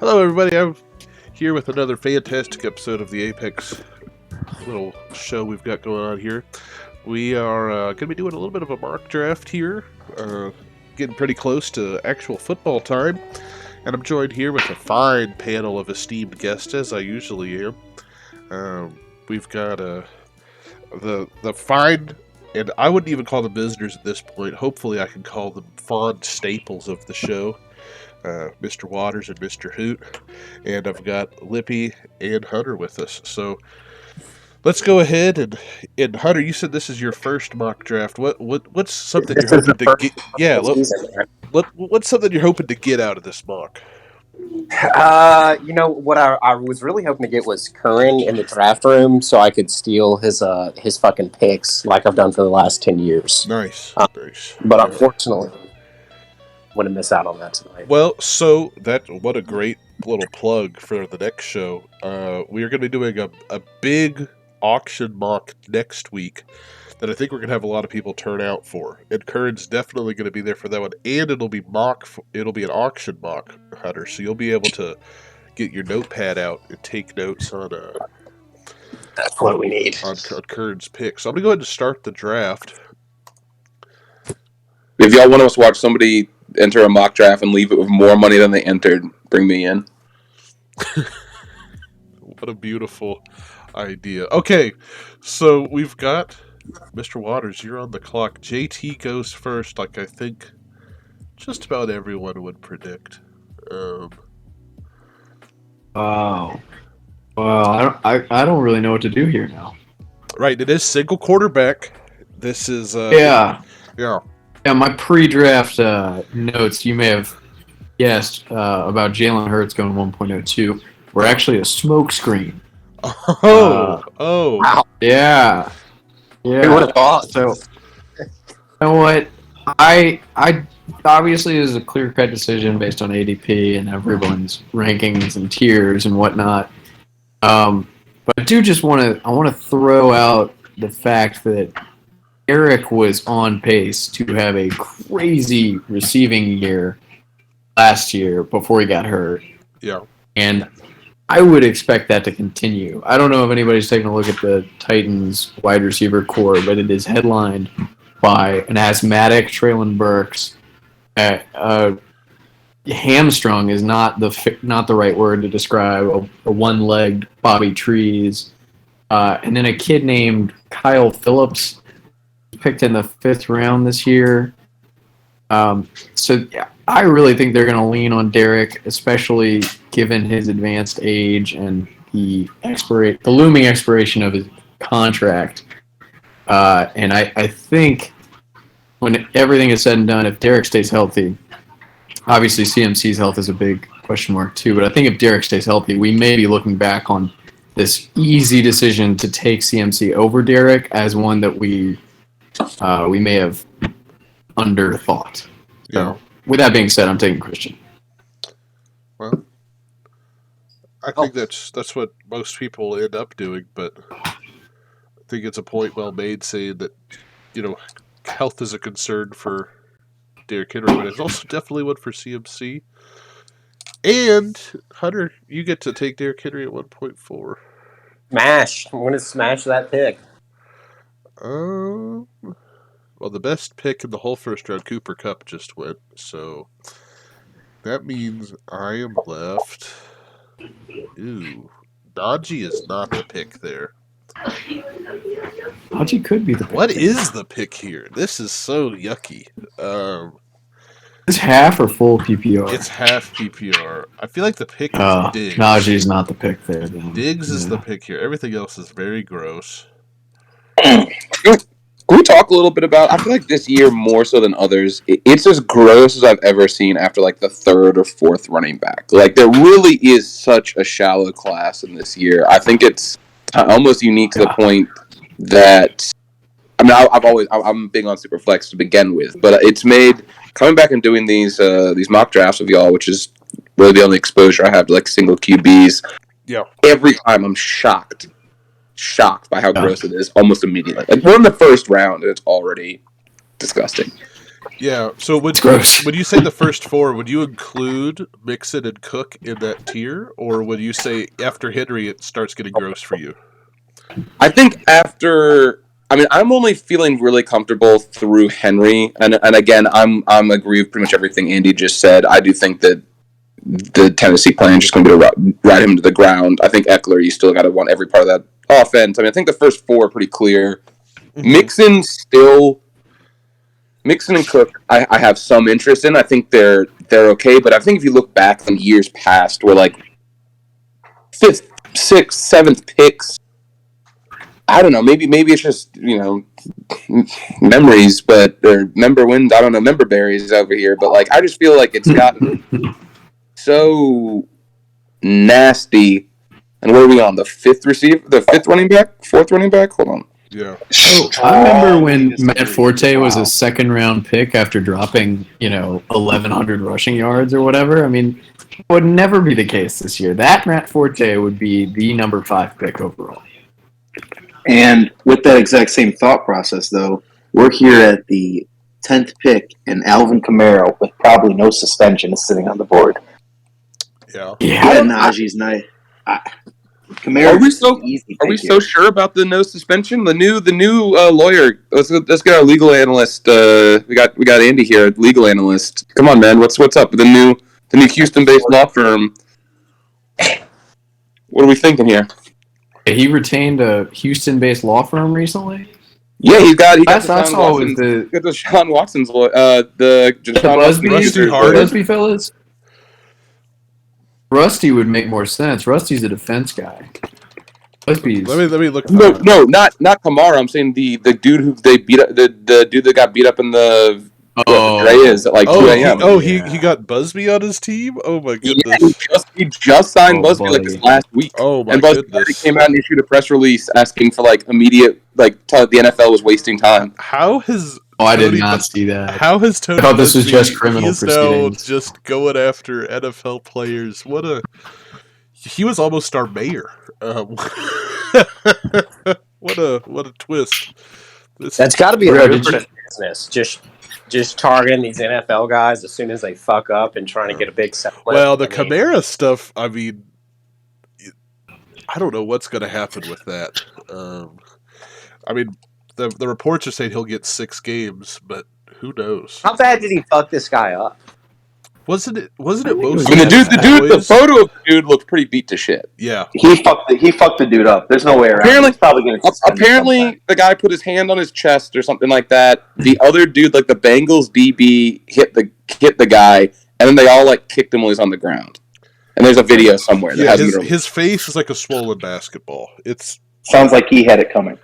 Hello, everybody. I'm here with another fantastic episode of the Apex little show we've got going on here. We are going to be doing a little bit of a mock draft here, getting pretty close to actual football time, and I'm joined here with a fine panel of esteemed guests, as I usually am. We've got the fine, and I wouldn't even call them visitors at this point. Hopefully, I can call them fond staples of the show. Mr. Waters and Mr. Hoot, and I've got Lippy and Hunter with us. So let's go ahead and Hunter, you said this is your first mock draft. What's something you're hoping to get? Yeah, what's something you're hoping to get out of this mock? What I was really hoping to get was Curran in the draft room so I could steal his fucking picks like I've done for the last 10 years. Nice. Nice. But unfortunately, I'm going to miss out on that tonight. Well, so what a great little plug for the next show. We are going to be doing a big auction mock next week that I think we're going to have a lot of people turn out for. And Curran's definitely going to be there for that one. And it'll be an auction mock, Hunter. So you'll be able to get your notepad out and take notes on that's what we need. On Curran's picks. So I'm going to go ahead and start the draft. If y'all want us to watch somebody enter a mock draft and leave it with more money than they entered, bring me in. What a beautiful idea. Okay, so we've got Mr. Waters, you're on the clock. JT goes first, like I think just about everyone would predict. Oh. Well, I don't really know what to do here now. Right, it is single quarterback. This is Yeah, my pre-draft notes, you may have guessed about Jalen Hurts going 1.02, were actually a smokescreen. Wow. Yeah. Who would have thought? So, you know what? I obviously it was a clear-cut decision based on ADP and everyone's rankings and tiers and whatnot. But I do just want to throw out the fact that Eric was on pace to have a crazy receiving year last year before he got hurt. Yeah. And I would expect that to continue. I don't know if anybody's taken a look at the Titans wide receiver core, but it is headlined by an asthmatic Traylon Burks. Hamstrung is not the right word to describe a one-legged Bobby Trees. And then a kid named Kyle Phillips, picked in the 5th round this year. So yeah, I really think they're going to lean on Derek, especially given his advanced age and the looming expiration of his contract. And I think when everything is said and done, if Derek stays healthy, obviously CMC's health is a big question mark too, but I think if Derek stays healthy, we may be looking back on this easy decision to take CMC over Derek as one that we may have underthought. Yeah. So, with that being said, I'm taking Christian. Well, I think that's what most people end up doing, but I think it's a point well made saying that, health is a concern for Derrick Henry, but it's also definitely one for CMC. And, Hunter, you get to take Derrick Henry at 1.4. Smash. I'm going to smash that pick. Well, the best pick in the whole first round, Cooper Kupp, just went. So that means I am left. Ooh, Najee is not the pick there. Najee could be the pick. What is the pick here? This is so yucky. Is half or full PPR? It's half PPR. I feel like the pick is Diggs. Najee's not the pick there. Then. Diggs is the pick here. Everything else is very gross. Can we talk a little bit about, I feel like this year more so than others, it's as gross as I've ever seen after like the 3rd or 4th running back. Like there really is such a shallow class in this year. I think it's almost unique to the point that, I'm big on Superflex to begin with, but it's made, coming back and doing these mock drafts with y'all, which is really the only exposure I have to like single QBs. Yeah. Every time I'm shocked by how gross it is almost immediately. Like we're in the 1st round and it's already disgusting. Yeah. So It's gross. when you say the first four, would you include Mixon and Cook in that tier, or would you say after Henry it starts getting gross for you? I think after, I mean, I'm only feeling really comfortable through Henry, and again, I'm agree with pretty much everything Andy just said. I do think that the Tennessee plan is just going to be to ride him to the ground. I think Eckler, you still got to want every part of that offense. I mean, I think the first four are pretty clear. Mixon and Cook, I have some interest in. I think they're okay, but I think if you look back on years past, where like 5th, 6th, 7th picks, I don't know. Maybe it's just memories, or member wins. I don't know, member berries over here. But like, I just feel like it's gotten so nasty. And where are we on the 5th receiver, the 5th running back, 4th running back? Hold on. Yeah. I remember when Matt Forte was a 2nd-round pick after dropping 1,100 rushing yards or whatever. I mean, it would never be the case this year. That Matt Forte would be the number 5 pick overall. And with that exact same thought process, though, we're here at the 10th pick, and Alvin Kamara, with probably no suspension, is sitting on the board. Yeah. Yeah, Najee's night. Kamara. Are we so sure about the no suspension? The new lawyer. Let's get our legal analyst. We got Andy here, legal analyst. Come on, man. What's up? The new Houston-based law firm. What are we thinking here? He retained a Houston-based law firm recently. Yeah, he got the Deshaun Watson's lawyer. The Busby fellas. Rusty would make more sense. Rusty's a defense guy. Busby's. Let me look. No, not Kamara. I'm saying the dude who they beat up, the dude that got beat up in the Reyes at like 2 a.m. He got Busby on his team. Oh my goodness! Yeah, he just signed Busby like this last week. Oh my and Busby goodness! came out and issued a press release asking for like immediate, like the NFL was wasting time. How has I did not see that. How has Tony? I thought this was just criminal Now proceedings. just going after NFL players. He was almost our mayor. What a twist! That's got to be a lucrative business. Just targeting these NFL guys as soon as they fuck up and trying to get a big settlement. Well, the Kamara stuff. I mean, I don't know what's going to happen with that. I mean, the reports are saying he'll get 6 games, but who knows? How bad did he fuck this guy up? Wasn't it most? I mean, the photo of the dude looked pretty beat to shit. Yeah, he fucked the dude up. There's no way around. Apparently, the guy put his hand on his chest or something like that. The other dude, like the Bengals DB, hit the guy, and then they all like kicked him while he's on the ground. And there's a video somewhere. That his face is like a swollen basketball. Sounds like he had it coming.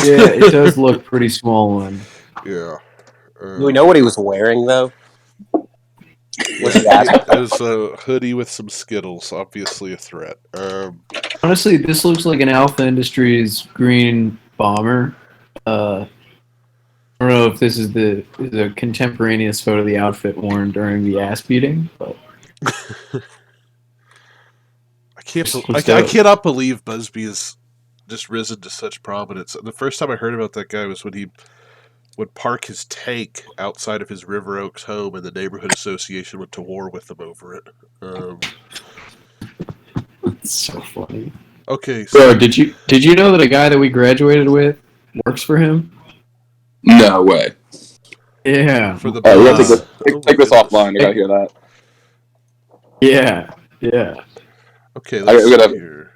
Yeah, it does look pretty swollen. Yeah. Do we know what he was wearing though? It was a hoodie with some Skittles, obviously a threat. Honestly, this looks like an Alpha Industries green bomber. I don't know if this is a contemporaneous photo of the outfit worn during the ass beating, but I cannot believe Busby has just risen to such prominence. The first time I heard about that guy was when he would park his tank outside of his River Oaks home, and the neighborhood association went to war with him over it. It's so funny. Okay, so Bro, did you know that a guy that we graduated with works for him? No way. Yeah. for the We have to take this offline. I gotta hear that. Yeah. Okay, let's see here.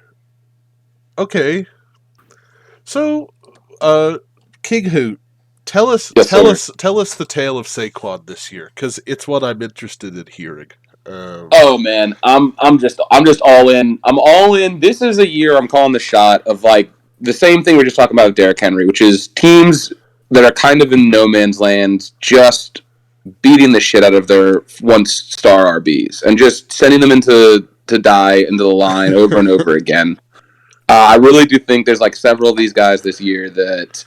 Okay, so King Hoot. Tell us the tale of Saquon this year, because it's what I'm interested in hearing. Oh man, I'm just all in. I'm all in. This is a year I'm calling the shot of like the same thing we we're just talking about with Derrick Henry, which is teams that are kind of in no man's land, just beating the shit out of their 1-star RBs and just sending them to die into the line over and over again. I really do think there's like several of these guys this year that.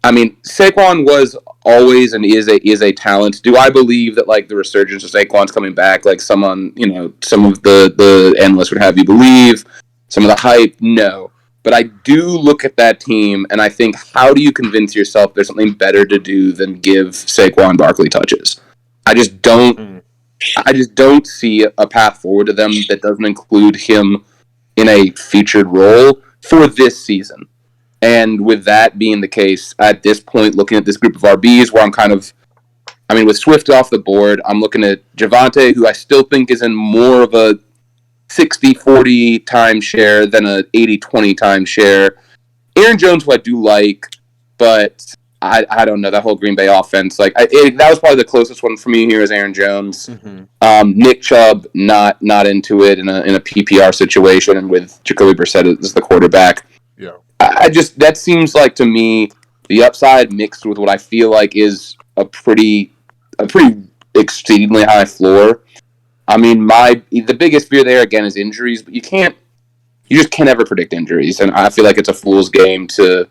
I mean, Saquon was always and is a talent. Do I believe that like the resurgence of Saquon's coming back, like some of the analysts would have you believe? Some of the hype, no. But I do look at that team, and I think, how do you convince yourself there's something better to do than give Saquon Barkley touches? I just don't see a path forward to them that doesn't include him in a featured role for this season. And with that being the case, at this point, looking at this group of RBs, where with Swift off the board, I'm looking at Javonte, who I still think is in more of a 60-40 timeshare than a 80-20 timeshare. Aaron Jones, who I do like, but I don't know, that whole Green Bay offense. That was probably the closest one for me here is Aaron Jones. Mm-hmm. Nick Chubb, not into it in a PPR situation, and with Jacoby Brissett as the quarterback. Yeah, that seems like to me the upside mixed with what I feel like is a pretty exceedingly high floor. I mean, the biggest fear there again is injuries, but you just can't ever predict injuries, and I feel like it's a fool's game to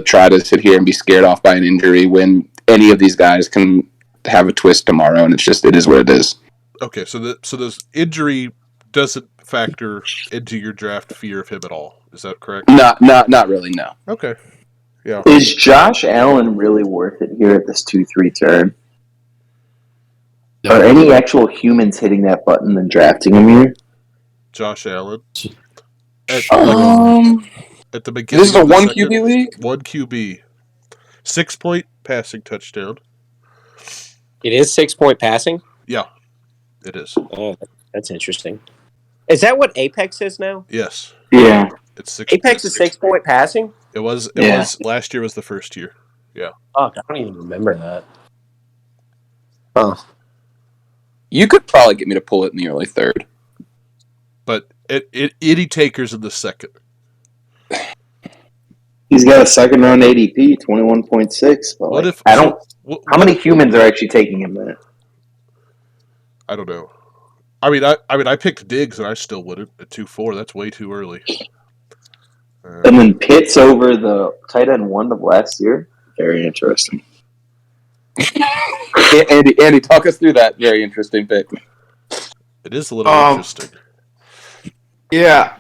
try to sit here and be scared off by an injury when any of these guys can have a twist tomorrow, and it is what it is. Okay, so this injury doesn't factor into your draft fear of him at all. Is that correct? Not really, no. Okay. Yeah. Is Josh Allen really worth it here at this 2-3 turn? Are any actual humans hitting that button and drafting him here? Josh Allen. At the beginning, this is a 1 QB league? 1 QB. 6-point passing touchdown. It is 6-point passing? Yeah, it is. Oh, that's interesting. Is that what Apex is now? Yes. Yeah. It's 6. Apex is 6-point passing? It was last year was the first year. Yeah. Oh, I don't even remember that. Huh. You could probably get me to pull it in the early third. But any takers in the second. He's got a second round ADP, 21.6. But how many humans are actually taking him there? I don't know. I picked Diggs and I still wouldn't at 2-4. That's way too early. And then Pitts over the tight end 1 of last year. Very interesting. Andy, talk us through that very interesting pick. It is a little interesting. Yeah,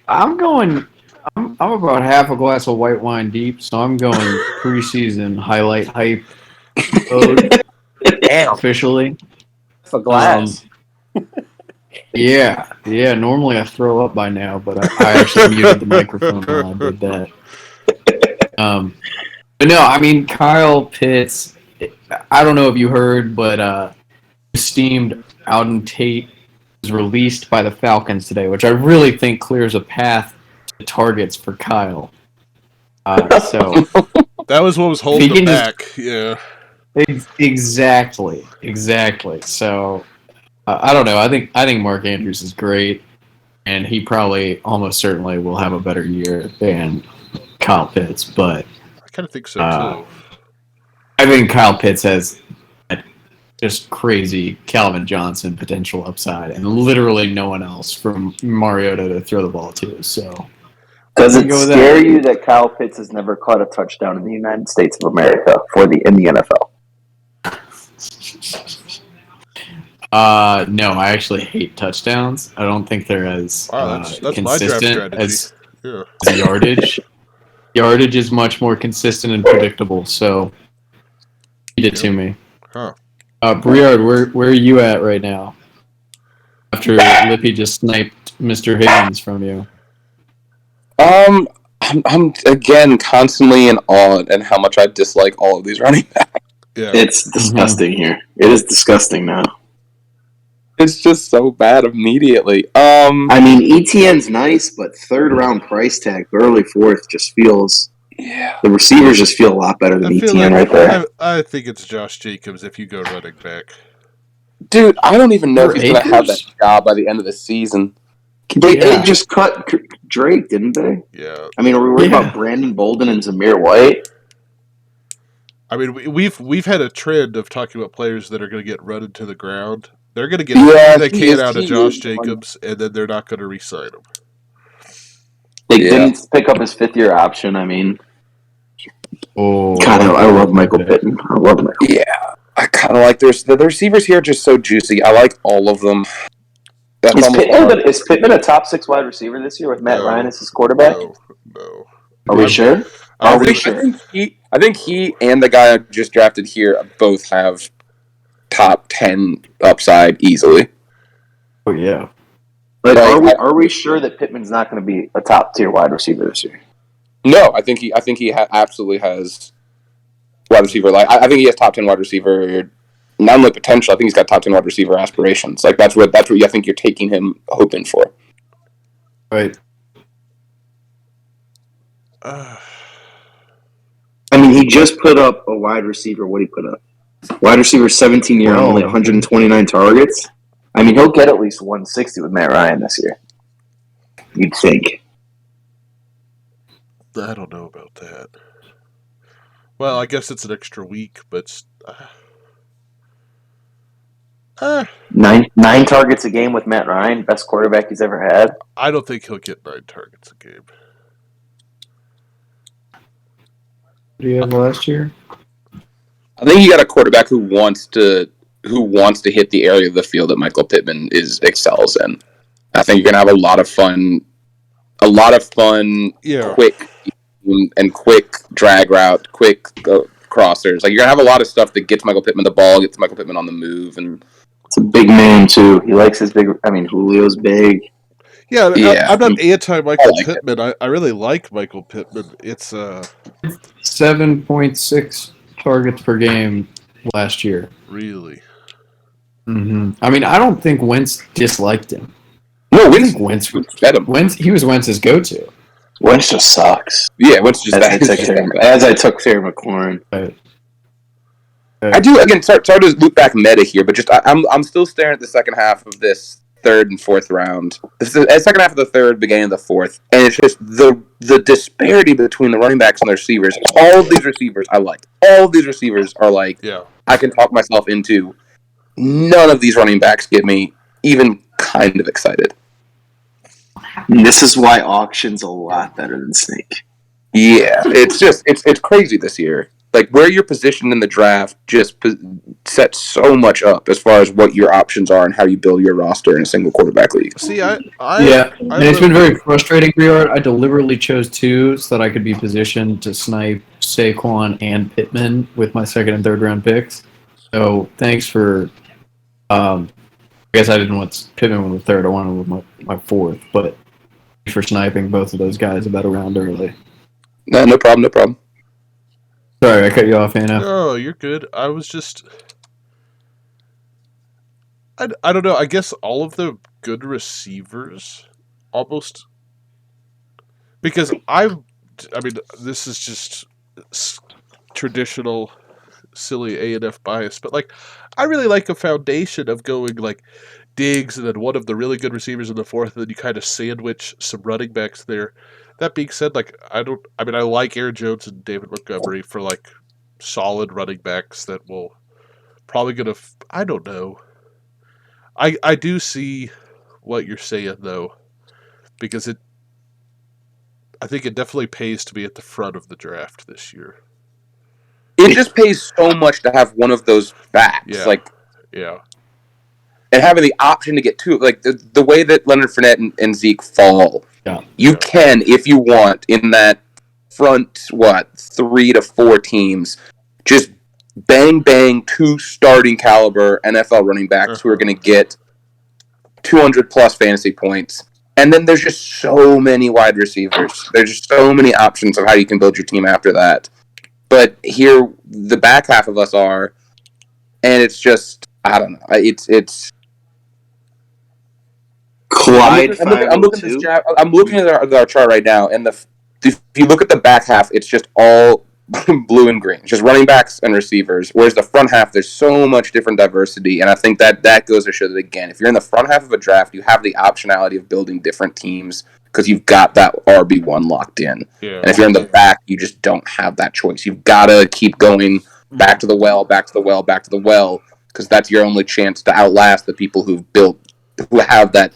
I'm about half a glass of white wine deep, so I'm going preseason highlight hype mode. Damn. Officially. Half a glass. Yeah. Normally I throw up by now, but I actually muted the microphone when I did that. But no, I mean, Kyle Pitts, I don't know if you heard, but esteemed Auden Tate was released by the Falcons today, which I really think clears a path to targets for Kyle. So that was what was holding him back. Yeah. Exactly. So I don't know. I think Mark Andrews is great, and he probably almost certainly will have a better year than Kyle Pitts. But I kind of think so too. I think Kyle Pitts has just crazy Calvin Johnson potential upside, and literally no one else from Mariota to throw the ball to. So does it scare you that Kyle Pitts has never caught a touchdown in the United States of America in the NFL? No, I actually hate touchdowns. I don't think they're as that's consistent my draft strategy. as yardage. Yardage is much more consistent and predictable, so feed it to me. Huh. Briard, where are you at right now? After Lippy just sniped Mr. Higgins from you. I'm again constantly in awe at how much I dislike all of these running backs. Yeah. It's disgusting here. It is disgusting now. It's just so bad immediately. I mean, ETN's nice, but 3rd round price tag, early 4th just feels. Yeah. The receivers just feel a lot better than ETN right there. I think it's Josh Jacobs if you go running back. Dude, I don't even know if he's going to have that job by the end of the season. They just cut Drake, didn't they? Yeah. I mean, are we worried about Brandon Bolden and Zamir White? I mean, we've had a trend of talking about players that are going to get run into the ground. They're going to get everything they can out of Josh Jacobs, and then they're not going to re-sign him. They didn't pick up his 5th-year option. I mean, God, I love Michael Pittman. I love Michael. Yeah, I kind of like the receivers here are just so juicy. I like all of them. That's Is almost Pittman a top 6 wide receiver this year with Matt Ryan as his quarterback? No. Are we sure? I Are we think- sure? I think he and the guy I just drafted here both have top 10 upside easily. Oh yeah. But Like, are we sure that Pittman's not going to be a top tier wide receiver this year? No, I think he absolutely has wide receiver. Like I think he has top 10 wide receiver, not only potential. I think he's got top 10 wide receiver aspirations. Like that's what I think you're taking him hoping for. Right. I mean, he just put up a wide receiver. What did he put up? Wide receiver 17 year, only 129 targets. I mean, he'll get at least 160 with Matt Ryan this year. You'd think. I don't know about that. Well, I guess it's an extra week, but Nine targets a game with Matt Ryan, best quarterback he's ever had. I don't think he'll get 9 targets a game. What do you have last year? I think you got a quarterback who wants to hit the area of the field that Michael Pittman excels in. I think you're gonna have a lot of fun, Yeah. quick drag route, quick crossers. Like you're gonna have a lot of stuff that gets Michael Pittman the ball, gets Michael Pittman on the move, and It's a big man too. He likes his big. I mean, Julio's big. Yeah, Yeah. I'm not anti-Michael like Pittman. I really like Michael Pittman. It's 7.6 targets per game last year. really. Mm-hmm. I mean, I don't think Wentz disliked him. no, I Wentz think Wentz fed him. he was Wentz's go-to. Wentz just sucks. Yeah, Wentz just As I took Terry McLaurin. I do again. Sorry to loop back meta here, but just I'm still staring at the second half of this third and fourth round. This is the second half of the third, beginning of the fourth, and it's just the disparity between the running backs and the receivers. All of these receivers I like. All of these receivers are like Yeah. I can talk myself into. None of these running backs get me even kind of excited. And this is why auction's a lot better than Snake. Yeah, it's crazy this year. Like where you're positioned in the draft just sets so much up as far as what your options are and how you build your roster in a single quarterback league. See, And it's been very frustrating, Briard. I deliberately chose 2 so that I could be positioned to snipe Saquon and Pittman with my second and third round picks. So thanks for. I guess I didn't want Pittman with the third. I wanted with my fourth, but thanks for sniping both of those guys about a round early. No problem. Sorry, I cut you off, Anna. No, you're good. I was just... I don't know. I guess all of the good receivers almost... Because I mean, this is just traditional, silly A&F bias, but like, I really like a foundation of going like Diggs and then one of the really good receivers in the fourth, and then you kind of sandwich some running backs there. That being said, like I like Aaron Jones and David Montgomery for like solid running backs that will probably gonna. I don't know. I do see what you're saying though, because I think it definitely pays to be at the front of the draft this year. It just pays so much to have one of those backs, Yeah. And having the option to get 2, like the way that Leonard Fournette and Zeke fall. Yeah. You can, if you want, in that front, 3 to 4 teams, just bang, 2 starting caliber NFL running backs who are going to get 200-plus fantasy points. And then there's just so many wide receivers. There's just so many options of how you can build your team after that. But here, the back half of us are, and it's just, I don't know. It's Clyde. I'm looking at our chart right now, and if you look at the back half, it's just all blue and green, it's just running backs and receivers. Whereas the front half, there's so much different diversity, and I think that goes to show that again, if you're in the front half of a draft, you have the optionality of building different teams because you've got that RB1 locked in. Yeah. And if you're in the back, you just don't have that choice. You've got to keep going back to the well, because that's your only chance to outlast the people who have that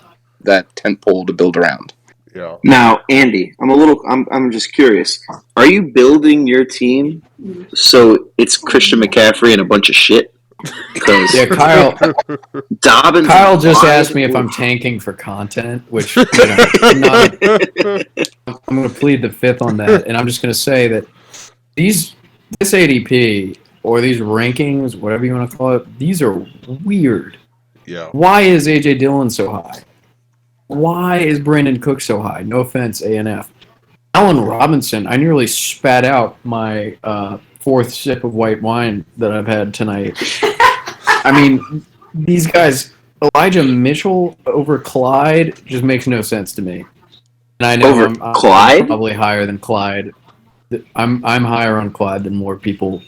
tent pole to build around. Yeah. Now, Andy, I'm just curious. Are you building your team so it's Christian McCaffrey and a bunch of shit? Yeah, Kyle. Dobbins. Kyle just asked me if I'm tanking for content, which I'm not. I'm going to plead the fifth on that, and I'm just going to say that this ADP or these rankings, whatever you want to call it, these are weird. Yeah. Why is AJ Dillon so high? Why is Brandon Cook so high? No offense, A&F. Allen Robinson, I nearly spat out my fourth sip of white wine that I've had tonight. I mean, these guys, Elijah Mitchell over Clyde just makes no sense to me. And I know Over I'm Clyde? probably higher than Clyde. I'm higher on Clyde than more people,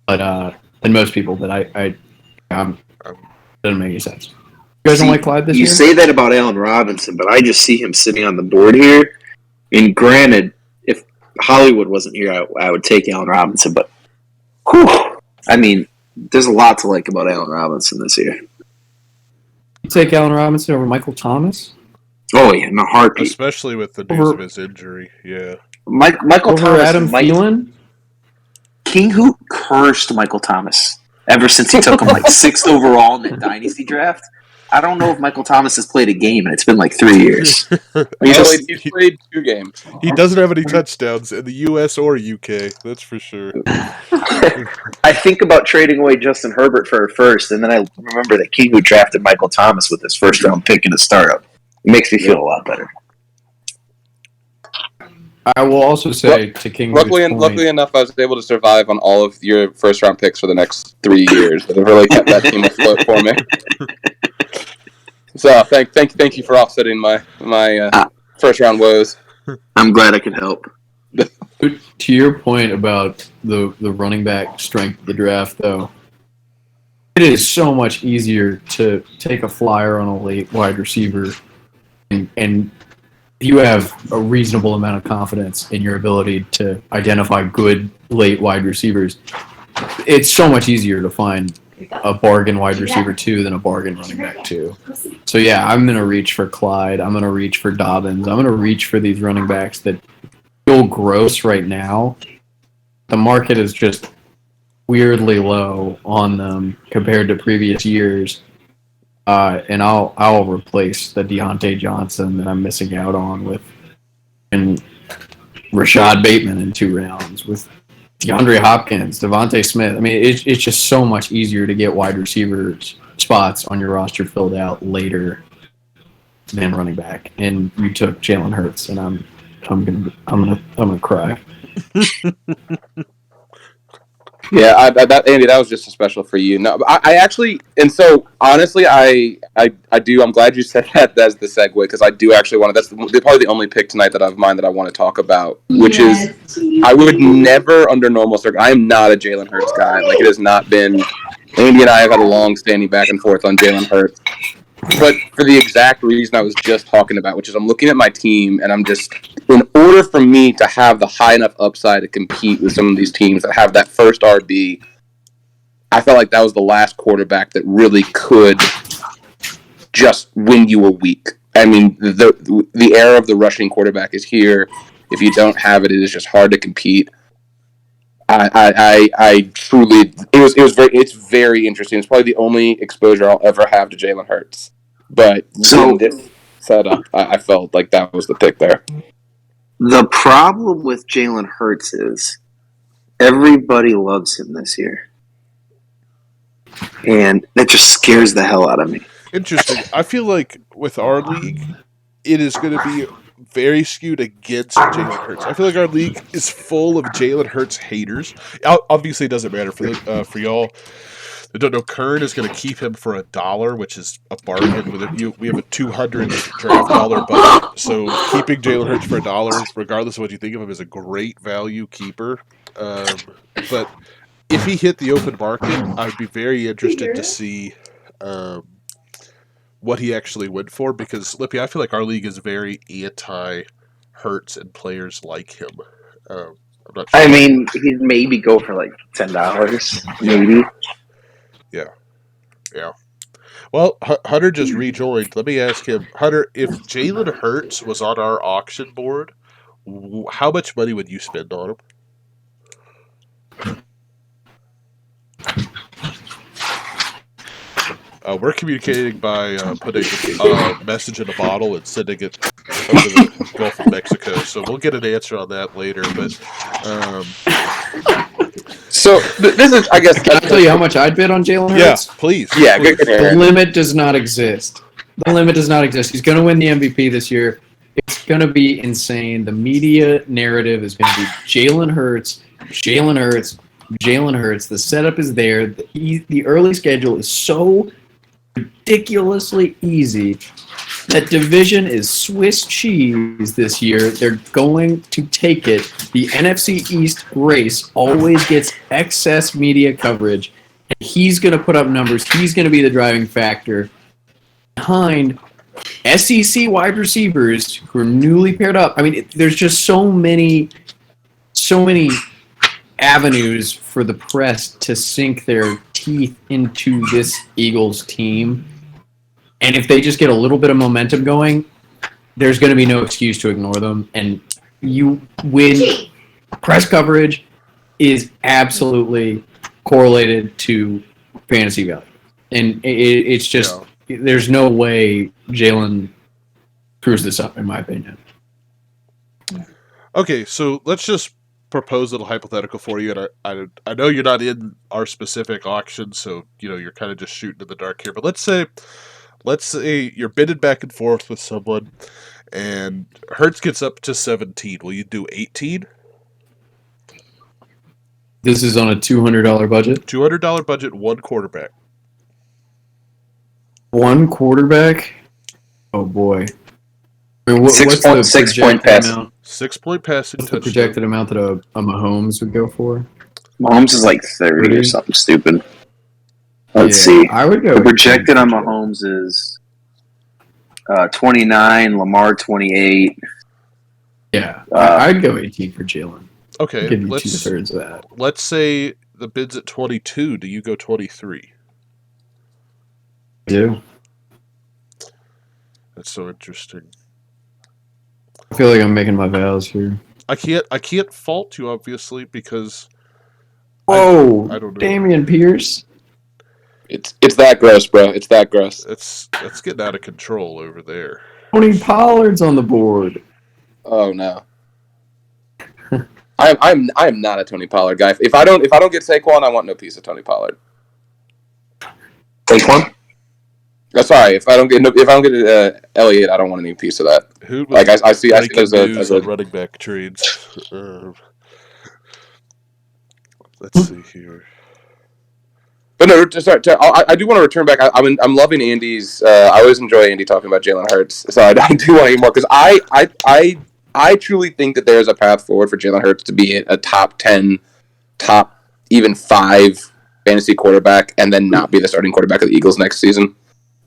but than most people. But doesn't make any sense. You guys don't like Clyde this year? You say that about Allen Robinson, but I just see him sitting on the board here. And granted, if Hollywood wasn't here, I would take Allen Robinson. But, whew, I mean, there's a lot to like about Allen Robinson this year. You take Allen Robinson over Michael Thomas? Oh, yeah, in a heartbeat. Especially with the news of his injury, yeah. Michael Over Thomas. Adam Thielen? King Hoot cursed Michael Thomas ever since he took him like 6th overall in that dynasty draft. I don't know if Michael Thomas has played a game, and it's been like 3 years. He's played 2 games. He doesn't have any touchdowns in the U.S. or UK, that's for sure. I think about trading away Justin Herbert for a first, and then I remember that King Hoot drafted Michael Thomas with his first-round pick in a startup. It makes me feel a lot better. I will also say to King. Luckily enough, I was able to survive on all of your first-round picks for the next 3 years. That have really kept that team afloat for me. So thank you for offsetting my first-round woes. I'm glad I could help. To your point about the running back strength of the draft, though, it is so much easier to take a flyer on a late wide receiver, and you have a reasonable amount of confidence in your ability to identify good late wide receivers. It's so much easier to find a bargain wide receiver 2 than a bargain running back 2. So yeah, I'm going to reach for Clyde. I'm going to reach for Dobbins. I'm going to reach for these running backs that feel gross right now. The market is just weirdly low on them compared to previous years. And I'll replace the Deontay Johnson that I'm missing out on with and Rashad Bateman in 2 rounds, with DeAndre Hopkins, Devontae Smith. I mean, it's just so much easier to get wide receiver spots on your roster filled out later than running back. And you took Jalen Hurts, and I'm gonna cry. Yeah, Andy, that was just a special for you. No, I actually, and so honestly, I do. I'm glad you said that. That's the segue, because I do actually want to. That's probably the only pick tonight that I have mine that I want to talk about, which is I would never, under normal circumstances, I am not a Jalen Hurts guy. Like, it has not been. Andy and I have had a long standing back and forth on Jalen Hurts, but for the exact reason I was just talking about, which is I'm looking at my team and I'm just, in order for me to have the high enough upside to compete with some of these teams that have that first RB, I felt like that was the last quarterback that really could just win you a week. I mean, the era of the rushing quarterback is here. If you don't have it, it is just hard to compete. I truly, it's very interesting. It's probably the only exposure I'll ever have to Jalen Hurts. But in this setup, I felt like that was the pick there. The problem with Jalen Hurts is everybody loves him this year. And that just scares the hell out of me. Interesting. I feel like with our league, it is going to be very skewed against Jalen Hurts. I feel like our league is full of Jalen Hurts haters. Obviously, it doesn't matter for y'all that don't know. Kern is going to keep him for $1, which is a bargain. We have a $200 draft dollar budget, so keeping Jalen Hurts for $1, regardless of what you think of him, is a great value keeper. But if he hit the open market, I'd be very interested to see what he actually went for, because Lippy, I feel like our league is very anti-Hurts and players like him. I'm not sure. I mean, he'd maybe go for like $10, maybe. Yeah. Well, Hunter just rejoined. Let me ask him, Hunter, if Jalen Hurts was on our auction board, how much money would you spend on him? We're communicating by putting a message in a bottle and sending it over the Gulf of Mexico. So we'll get an answer on that later. But So this is, I guess, Can I tell you how much I'd bid on Jalen yeah, Hurts? please. Yeah, please. good. The limit does not exist. The limit does not exist. He's going to win the MVP this year. It's going to be insane. The media narrative is going to be Jalen Hurts, Jalen Hurts, Jalen Hurts. The setup is there. The early schedule is so ridiculously easy. That division is Swiss cheese this year. They're going to take it. The NFC East race always gets excess media coverage. And he's going to put up numbers. He's going to be the driving factor behind SEC wide receivers who are newly paired up. I mean, there's just so many avenues for the press to sink their teeth into this Eagles team. And if they just get a little bit of momentum going, there's going to be no excuse to ignore them. And you win. Press coverage is absolutely correlated to fantasy value. And it's just, there's no way Jalen screws this up, in my opinion. Okay, so let's just propose a little hypothetical for you. And I know you're not in our specific auction, so you're kind of just shooting in the dark here. But let's say you're bidding back and forth with someone, and Hertz gets up to 17. Will you do 18? This is on a $200 budget. $200 budget, one quarterback. One quarterback? Oh boy. I mean, what's the 6 point projected pass. amount? 6 point passing What's the touchdown. projected amount that a Mahomes would go for? Mahomes is like 30 or something stupid. Let's Yeah, see. I would go. The projected on Mahomes is 29, Lamar 28. Yeah, I'd go 18 for Jalen. Okay, Give you let's 2/3 of that. let's say the bid's at 22. Do you go 23? I do. That's so interesting. I feel like I'm making my vows here. I can't fault you, obviously, because Whoa, I don't know. Damian Pierce. it's that gross, bro. It's that gross. It's getting out of control over there. Tony Pollard's on the board. Oh no. I'm not a Tony Pollard guy. If I don't get Saquon, I want no piece of Tony Pollard. Saquon? Sorry, if I don't get Elliott, I don't want any piece of that. Who Like I see breaking as news a on running back trades. Let's see here. But no, I do want to return back. I'm loving Andy's. I always enjoy Andy talking about Jalen Hurts, so I do want to hear more because I truly think that there is a path forward for Jalen Hurts to be a top 10, top even 5 fantasy quarterback, and then not be the starting quarterback of the Eagles next season,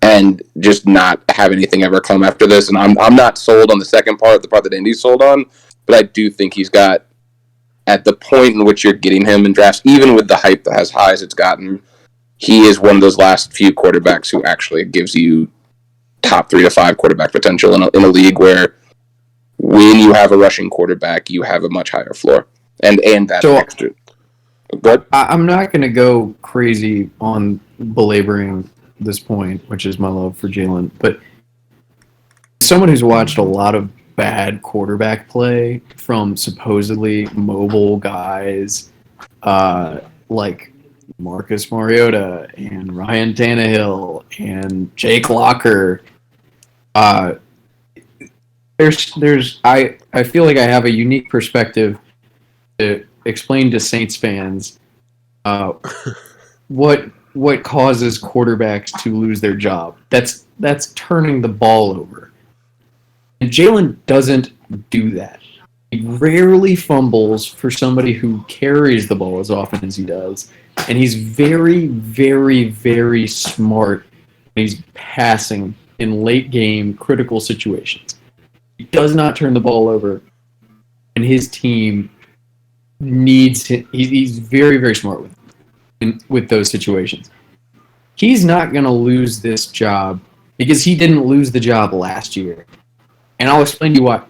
and just not have anything ever come after this. And I'm not sold on the second part, the part that Andy's sold on, but I do think he's got, at the point in which you're getting him in drafts, even with the hype that as high as it's gotten, he is one of those last few quarterbacks who actually gives you top 3 to 5 quarterback potential in a league where when you have a rushing quarterback, you have a much higher floor. And that So- extra. But I'm not going to go crazy on belaboring this point, which is my love for Jalen, but someone who's watched a lot of bad quarterback play from supposedly mobile guys like Marcus Mariota and Ryan Tannehill and Jake Locker. I feel like I have a unique perspective to explain to Saints fans what causes quarterbacks to lose their job. That's turning the ball over. And Jalen doesn't do that. He rarely fumbles for somebody who carries the ball as often as he does. And he's very, very, very smart when he's passing in late game critical situations. He does not turn the ball over. And his team needs him. He's very, very smart with those situations. He's not going to lose this job because he didn't lose the job last year. And I'll explain to you why.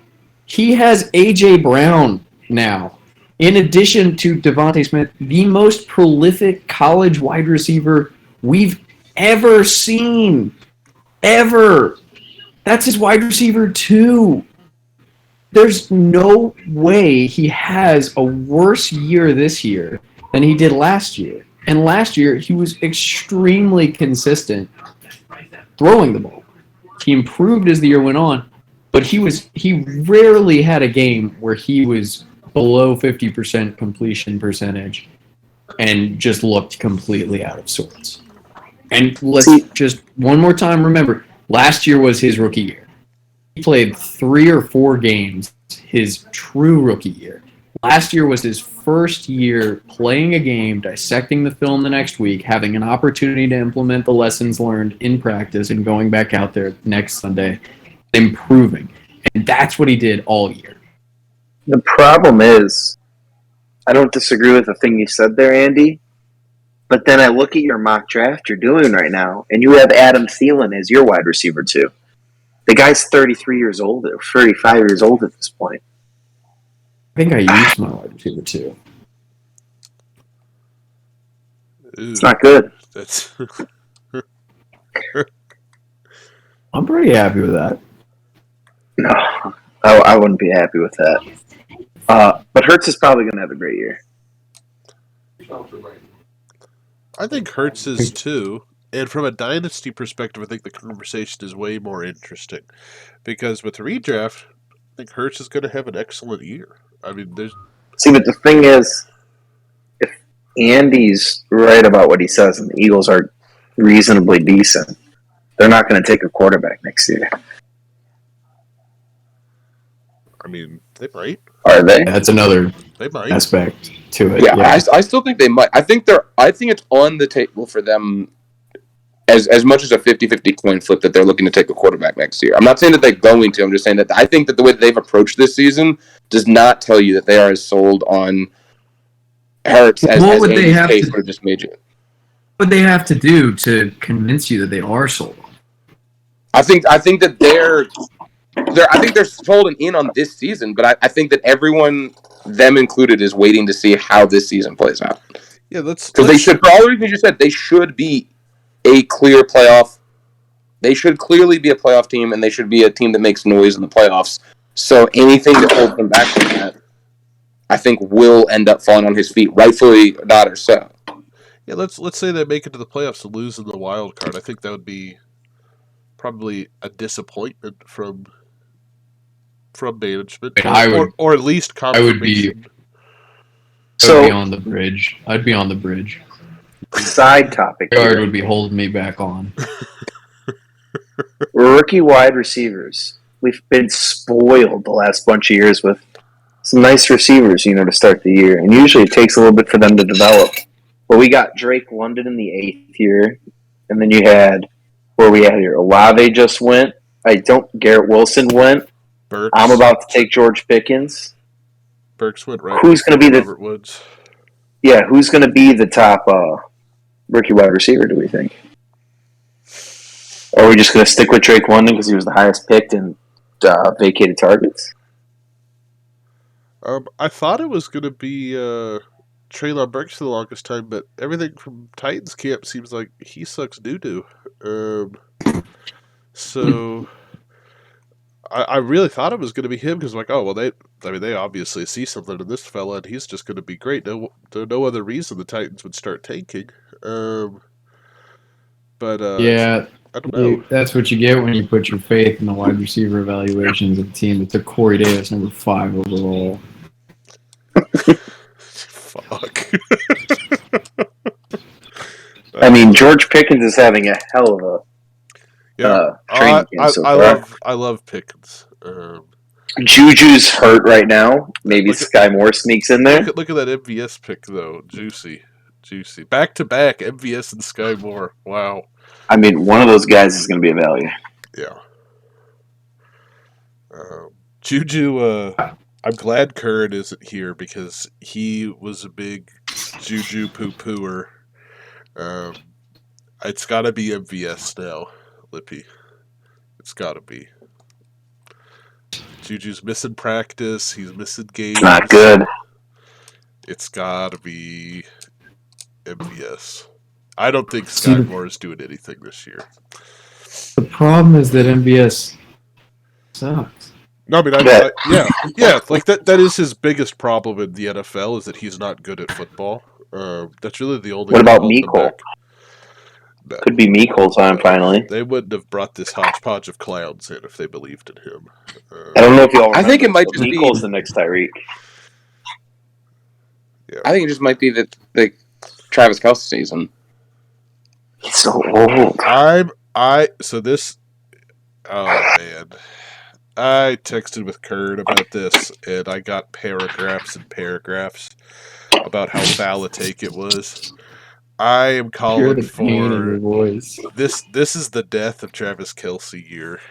He has A.J. Brown now. In addition to Devontae Smith, the most prolific college wide receiver we've ever seen. Ever. That's his wide receiver 2. There's no way he has a worse year this year than he did last year. And last year, he was extremely consistent throwing the ball. He improved as the year went on, but he rarely had a game where he was below 50% completion percentage and just looked completely out of sorts. And let's just one more time remember, last year was his rookie year. He played 3 or 4 games his true rookie year. Last year was his first year playing a game, dissecting the film the next week, having an opportunity to implement the lessons learned in practice, and going back out there next Sunday, improving. And that's what he did all year. The problem is, I don't disagree with the thing you said there, Andy. But then I look at your mock draft you're doing right now, and you have Adam Thielen as your wide receiver 2. The guy's 33 years old, or 35 years old at this point. I think I used my wide receiver 2. It's not good. That's I'm pretty happy with that. No, I wouldn't be happy with that. But Hurts is probably going to have a great year. I think Hurts is too. And from a dynasty perspective, I think the conversation is way more interesting. Because with redraft, I think Hurts is going to have an excellent year. I mean, there's... See, but the thing is, if Andy's right about what he says and the Eagles are reasonably decent, they're not going to take a quarterback next year. I mean, they might. Are they? That's another aspect to it. Yeah. I still think they might. I think it's on the table for them as much as a 50-50 coin flip that they're looking to take a quarterback next year. I'm not saying that they're going to. I'm just saying that I think that the way that they've approached this season does not tell you that they are as sold on Hurts as Andy's case would have just made you. What they have to do to convince you that they are sold on? I think that they're sold in on this season, but I think that everyone, them included, is waiting to see how this season plays out. Yeah, because they should, for all the reasons you said, they should be a clear playoff. They should clearly be a playoff team, and they should be a team that makes noise in the playoffs. So anything that holds them back from that, I think, will end up falling on his feet, rightfully not or so. Yeah, let's say they make it to the playoffs and lose in the wild card. I think that would be probably a disappointment from management, or at least confirmation. I would be on the bridge. I'd be on the bridge. Side topic. Guard would be holding me back on. Rookie wide receivers. We've been spoiled the last bunch of years with some nice receivers, to start the year. And usually it takes a little bit for them to develop. But we got Drake London in the 8th year. And then you had, where we had here, Olave just went. Garrett Wilson went. Burks. I'm about to take George Pickens. Burks went right. Who's going to be Robert Woods? Yeah, who's going to be the top rookie wide receiver, do we think? Or are we just going to stick with Drake London because he was the highest picked and vacated targets? I thought it was going to be Treylon Burks for the longest time, but everything from Titans camp seems like he sucks doo-doo. So I really thought it was going to be him because, they obviously see something in this fella, and he's just going to be great. No other reason the Titans would start tanking. Yeah, I don't know. That's what you get when you put your faith in the wide receiver evaluations of the team that took Corey Davis number 5 overall. Fuck. I mean, George Pickens is having a hell of a training camp so far. I love Pickens. Juju's hurt right now. Maybe Sky Moore sneaks in there. Look at that MVS pick, though. Juicy. Back-to-back, MVS and Sky Moore. Wow. I mean, one of those guys is going to be a value. Yeah. Juju, I'm glad Curran isn't here because he was a big Juju poo-pooer. It's got to be MVS now, Lippy. It's got to be. Juju's missing practice. He's missing games. It's not good. It's got to be MVS. I don't think See, Sky Moore is doing anything this year. the problem is that MVS sucks. No, I mean, yeah, like that is his biggest problem in the NFL is that he's not good at football. That's really the only What thing about holding him Mecole? back. No, Could be Mecole time finally. they wouldn't have brought this hodgepodge of clowns in if they believed in him. I don't know if y'all remember. I think it might but just be- Mecole's the next Tyreek. I think it just might be that the Travis Kelce season. He's so old. Oh man. I texted with Kurt about this, and I got paragraphs and paragraphs about how foul a take it was. I am Hear calling the pain in your for voice. this is the death of Travis Kelce year.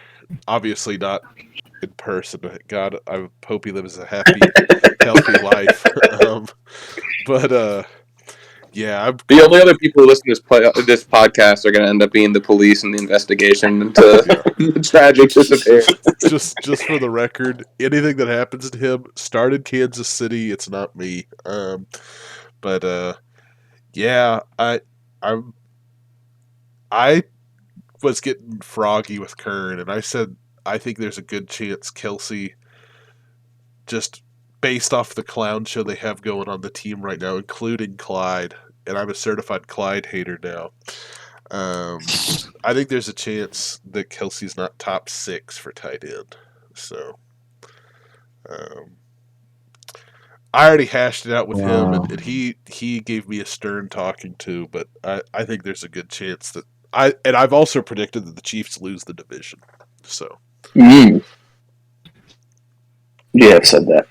Obviously not in person. God, I hope he lives a happy, healthy life. Yeah, The only other people who listen to this podcast are going to end up being the police and the investigation into the tragic disappearance. just for the record, anything that happens to him, start in Kansas City. It's not me. Yeah, I was getting froggy with Kern, and I said I think there's a good chance Kelce, just based off the clown show they have going on the team right now, including Clyde, and I'm a certified Clyde hater now. I think there's a chance that Kelce's not top 6 for tight end. So, I already hashed it out with him, and he gave me a stern talking to. But I think there's a good chance that I've also predicted that the Chiefs lose the division. So, Yeah, I've said that.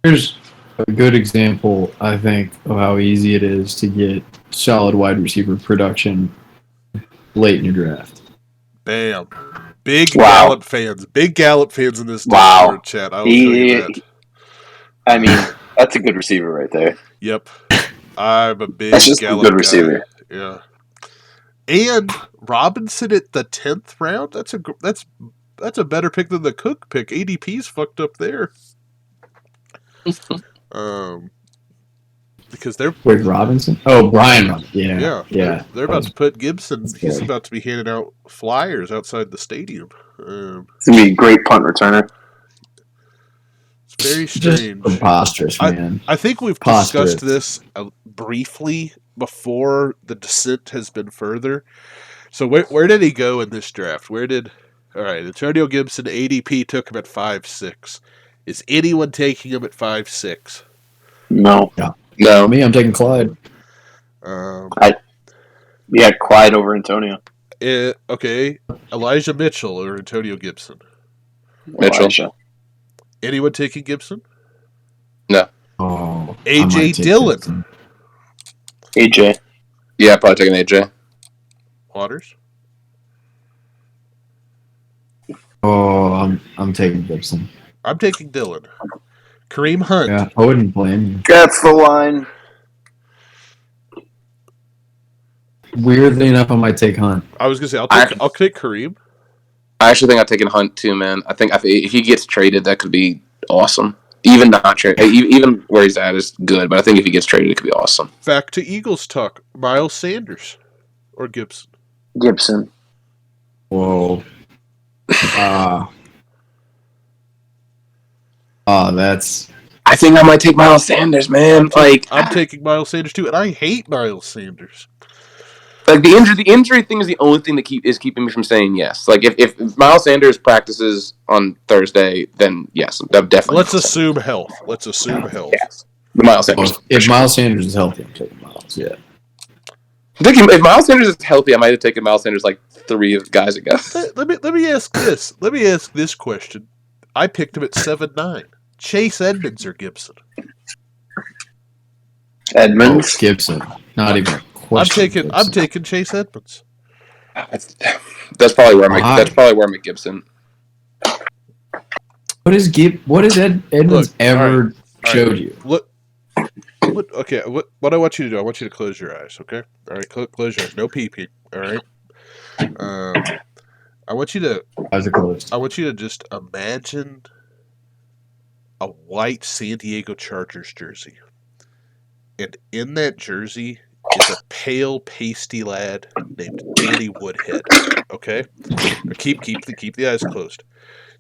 Here's a good example, I think, of how easy it is to get solid wide receiver production late in your draft. bam. Big Wow. Gallup fans. Big Gallup fans in this Wow. Discord chat. I will tell you that. I mean, that's a good receiver right there. Yep. I'm a big That's just Gallup a good guy. receiver. Yeah. And Robinson at the 10th round. That's a better pick than the Cook pick. ADP's fucked up there. Because they're Wait, Robinson? Oh, Brian Robinson. Yeah. They're about to put Gibson. That's He's good. about to be handing out flyers outside the stadium. It's gonna be a great punt returner. It's very Just strange. preposterous, man. I think we've Preposterous. discussed this briefly before the descent has been further. So where did he go in this draft? All right, Antonio Gibson, ADP took him at 5'6". Is anyone taking him at 5'6"? No. No. Me, I'm taking Clyde. Yeah, Clyde over Antonio. Okay, Elijah Mitchell or Antonio Gibson? Mitchell. Elijah. Anyone taking Gibson? Oh, AJ I might take Dillon. Gibson. AJ. Yeah, probably taking AJ. Waters? Oh, I'm taking Gibson. I'm taking Dillon. Kareem Hunt. Yeah, I wouldn't blame you. That's the line. Weirdly enough, I might take Hunt. I was gonna say I'll take Kareem. I actually think I'm taking Hunt too, man. I think if he gets traded, that could be awesome. Even not trade, even where he's at is good, but I think if he gets traded, it could be awesome. Back to Eagles talk. Miles Sanders or Gibson? Gibson. Whoa. That's. I think I might take Miles Sanders, man. I'm taking Miles Sanders too, and I hate Miles Sanders. Like the injury thing is the only thing that is keeping me from saying yes. Like if Miles Sanders practices on Thursday, then yes, that definitely. Let's assume health. Yes. The Miles Sanders. If Miles Sanders is healthy, I'm taking Miles. Yeah. If Miles Sanders is healthy, I might have taken Miles Sanders like 3 guys ago. Let me ask this. Let me ask this question. I picked him at 7'9". Chase Edmonds or Gibson? Edmonds. Gibson. Not even a question. I'm taking Chase Edmonds. That's probably where I'm at Gibson. What has Edmonds ever showed you? Look. Okay, what I want you to do, I want you to close your eyes, okay? All right, close your eyes. No pee-pee, all right? I want you to Eyes are closed. I want you to just imagine a white San Diego Chargers jersey. And in that jersey is a pale, pasty lad named Danny Woodhead. Okay? Now keep the eyes closed.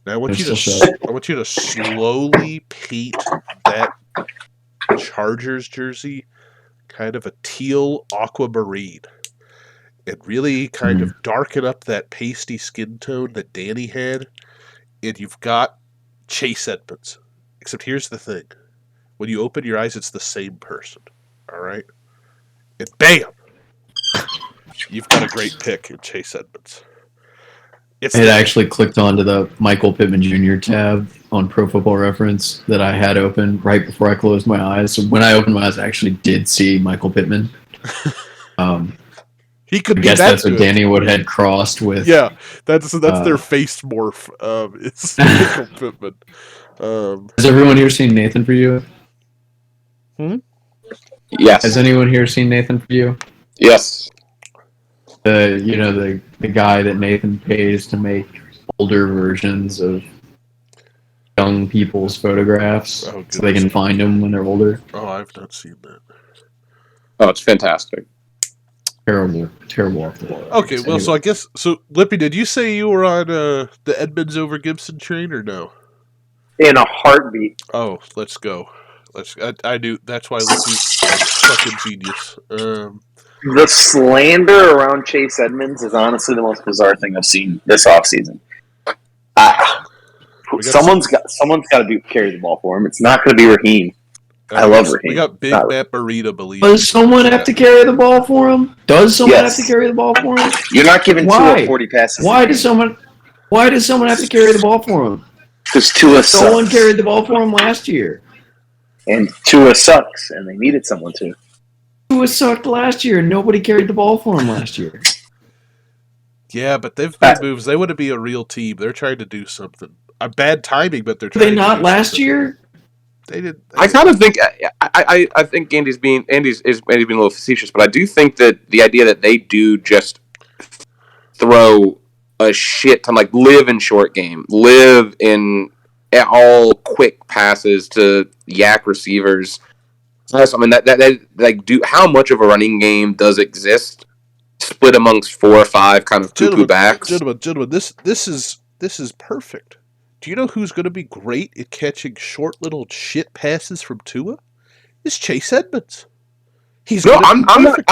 Now I want you to slowly paint that Chargers jersey kind of a teal aquamarine. And really kind of darken up that pasty skin tone that Danny had. And you've got Chase Edmonds. Except here's the thing. When you open your eyes, it's the same person. Alright? And BAM! You've got a great pick in Chase Edmonds. It actually clicked onto the Michael Pittman Jr. tab on Pro Football Reference that I had open right before I closed my eyes. So when I opened my eyes, I actually did see Michael Pittman. He could I be guess that that's good. what Danny Woodhead crossed with. Yeah, that's their face morph. It's Michael Pittman. Has everyone here seen Nathan For You? Yes. Has anyone here seen Nathan For You? Yes. The guy that Nathan pays to make older versions of young people's photographs so they can find them when they're older. Oh, I've not seen that. Oh, it's fantastic. Terrible off the wall. Okay, well, so I guess Lippy, did you say you were on the Edmonds over Gibson train or no? In a heartbeat. Oh, let's go. I knew that's why Lippy's a fucking genius. The slander around Chase Edmonds is honestly the most bizarre thing I've seen this offseason. Someone's got to carry the ball for him. It's not going to be Raheem. I love Raheem. We got Big Matt Burrito believe. Does someone have to carry the ball for him? Does someone have to carry the ball for him? You're not giving Tua 40 passes. Why does someone have to carry the ball for him? Because Tua sucks. Someone carried the ball for him last year. And Tua sucks, and they needed someone to. Tua sucked last year, and nobody carried the ball for him last year. Yeah, but they've made moves. They want to be a real team. They're trying to do something. A bad timing, but they're trying. Were they not last year? They did. I kind of think I think Andy's being a little facetious, but I do think that the idea that they do just throw a shit ton, like live in short game, live in all quick passes to yak receivers. I mean that like how much of a running game does exist split amongst 4 or 5 kind of poo-poo backs? Gentlemen, this is perfect. Do you know who's going to be great at catching short little shit passes from Tua? It's Chase Edmonds. I'm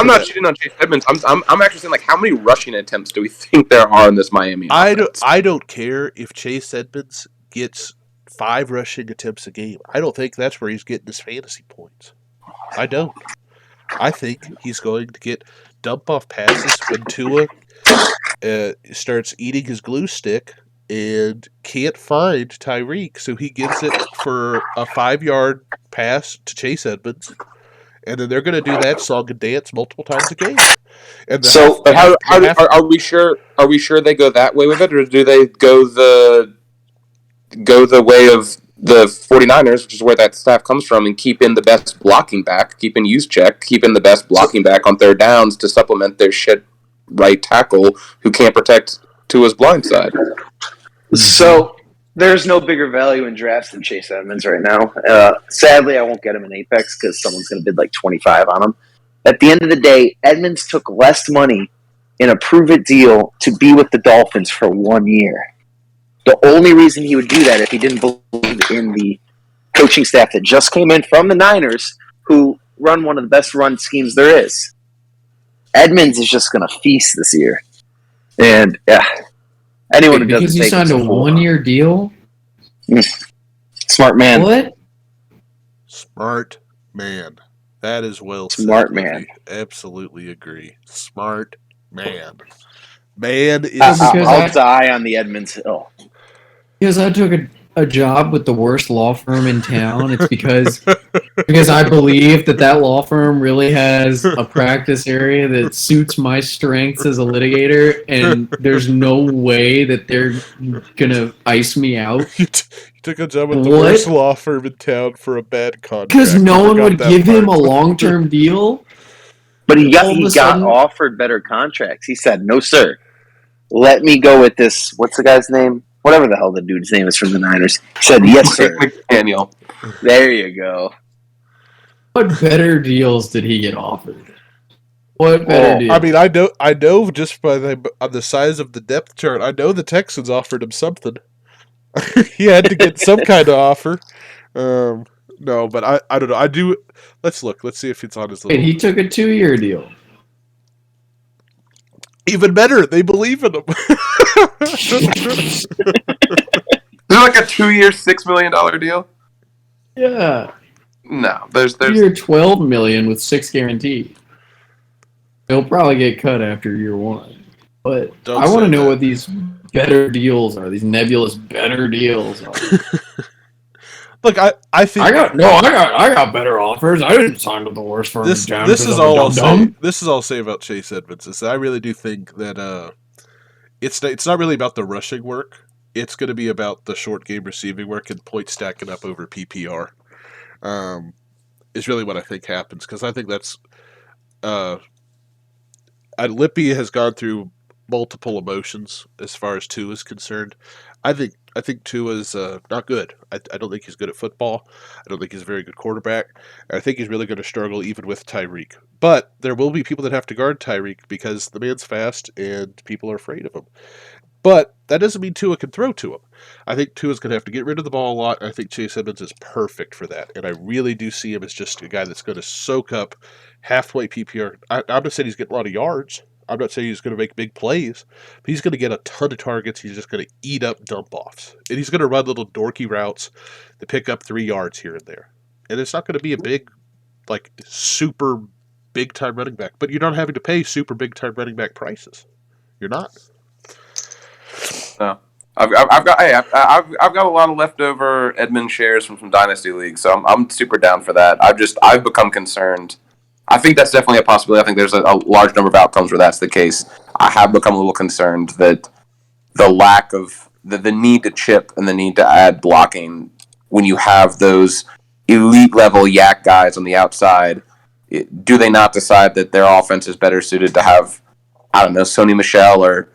not shooting on Chase Edmonds. I'm actually saying, like, how many rushing attempts do we think there are in this Miami offense? I don't care if Chase Edmonds gets 5 rushing attempts a game. I don't think that's where he's getting his fantasy points. I don't. I think he's going to get dump-off passes when Tua starts eating his glue stick and can't find Tyreek, so he gives it for a 5-yard pass to Chase Edmonds, and then they're going to do that song and dance multiple times a game. And are we sure? Are we sure they go that way with it, or do they go the way of the 49ers, which is where that staff comes from, and keep in the best blocking back, keep in Juszczyk, keep in the best blocking back on third downs to supplement their shit right tackle who can't protect Tua's blind side? So there's no bigger value in drafts than Chase Edmonds right now. Sadly, I won't get him in Apex because someone's going to bid like 25 on him. At the end of the day, Edmonds took less money in a prove-it deal to be with the Dolphins for 1 year. The only reason he would do that if he didn't believe in the coaching staff that just came in from the Niners, who run one of the best run schemes there is. Edmonds is just going to feast this year. And anyone who doesn't because he signed a 1-year deal? Smart man. What? Smart man. That is well said. Smart man. Absolutely agree. Smart man. Man is... I'll die on the Edmonds Hill. Because I took a job with the worst law firm in town. It's because I believe that law firm really has a practice area that suits my strengths as a litigator, and there's no way that they're gonna ice me out. You took a job with the worst law firm in town for a bad contract. Because no one would give him a long-term deal. But he got offered better contracts. He said, "No, sir. Let me go with this." What's the guy's name? whatever the hell the dude's name is from the Niners. He said, "Yes, sir." McDaniel. There you go. What better deals did he get offered? What better deals? I mean, I know just by the size of the depth chart, I know the Texans offered him something. He had to get some kind of offer. No, but I don't know. I do. Let's look. Let's see if it's on his little. Wait, he took a 2-year deal. Even better, they believe in him. Is it like a 2-year, $6 million deal? Yeah. No, there's 2-year, $12 million with 6 guaranteed. He'll probably get cut after year 1. But Don't I want say to know that. what these better deals are. These nebulous better deals are. Look, I think I got better offers. I didn't sign with the worst firm in town. this is all I'll say. dumb. This is all I'll say about Chase Edmonds is that I really do think that it's not really about the rushing work. It's going to be about the short game receiving work and point stacking up over PPR. Is really what I think happens because I think that's Lippy has gone through multiple emotions as far as Tua is concerned. I think Tua's not good. I don't think he's good at football. I don't think he's a very good quarterback. I think he's really going to struggle even with Tyreek. But there will be people that have to guard Tyreek because the man's fast and people are afraid of him. But that doesn't mean Tua can throw to him. I think Tua's going to have to get rid of the ball a lot. I think Chase Edmonds is perfect for that. And I really do see him as just a guy that's going to soak up halfway PPR. I'm not saying he's getting a lot of yards. I'm not saying he's going to make big plays. But he's going to get a ton of targets. He's just going to eat up dump-offs. And he's going to run little dorky routes to pick up 3 yards here and there. And it's not going to be a big, like, super big-time running back. But you're not having to pay super big-time running back prices. You're not. No, I've got a lot of leftover Edmund shares from some Dynasty leagues, so I'm super down for that. I've become concerned. I think that's definitely a possibility. I think there's a large number of outcomes where that's the case. I have become a little concerned that the lack of the need to chip and the need to add blocking when you have those elite level yak guys on the outside, do they not decide that their offense is better suited to have, I don't know, Sony Michel or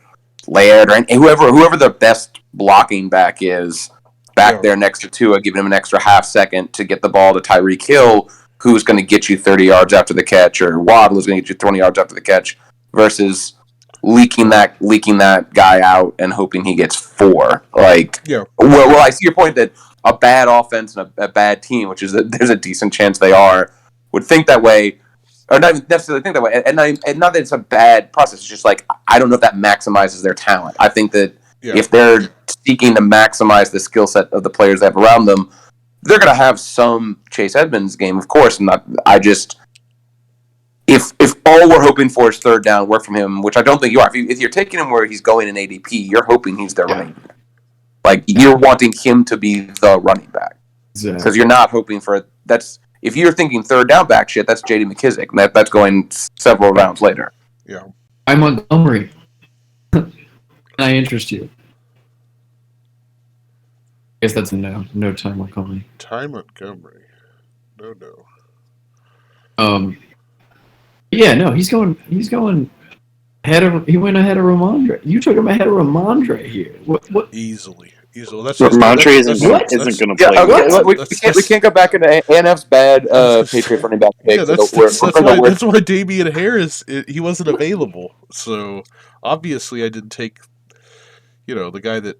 Laird or whoever the best blocking back is back there next to Tua, giving him an extra half second to get the ball to Tyreek Hill, who's going to get you 30 yards after the catch, or Waddle who's going to get you 20 yards after the catch, versus leaking that guy out and hoping he gets 4. Like, well, I see your point that a bad offense and a bad team, which is that there's a decent chance they are, would think that way. Or not necessarily think that way, and not that it's a bad process. It's just like, I don't know if that maximizes their talent. I think that if they're seeking to maximize the skill set of the players they have around them, they're going to have some Chase Edmonds game, of course. And if all we're hoping for is third down work from him, which I don't think you are. If you're taking him where he's going in ADP, you're hoping he's their running back. Like, you're wanting him to be the running back because you're not hoping for that's. If you're thinking third down back shit, that's J.D. McKissick. That's going several rounds later. Yeah. I'm Montgomery. Can I interest you? I guess that's a no. No Ty Montgomery. Ty Montgomery. No. Yeah, no, he's going ahead of. He went ahead of Ramondre. You took him ahead of Ramondre here. What? Easily. That's Ramondre isn't going to play. We can't go back into ANF's bad Patriot running back pick. Yeah, that's why Damian Harris, he wasn't available. So obviously I didn't take, the guy that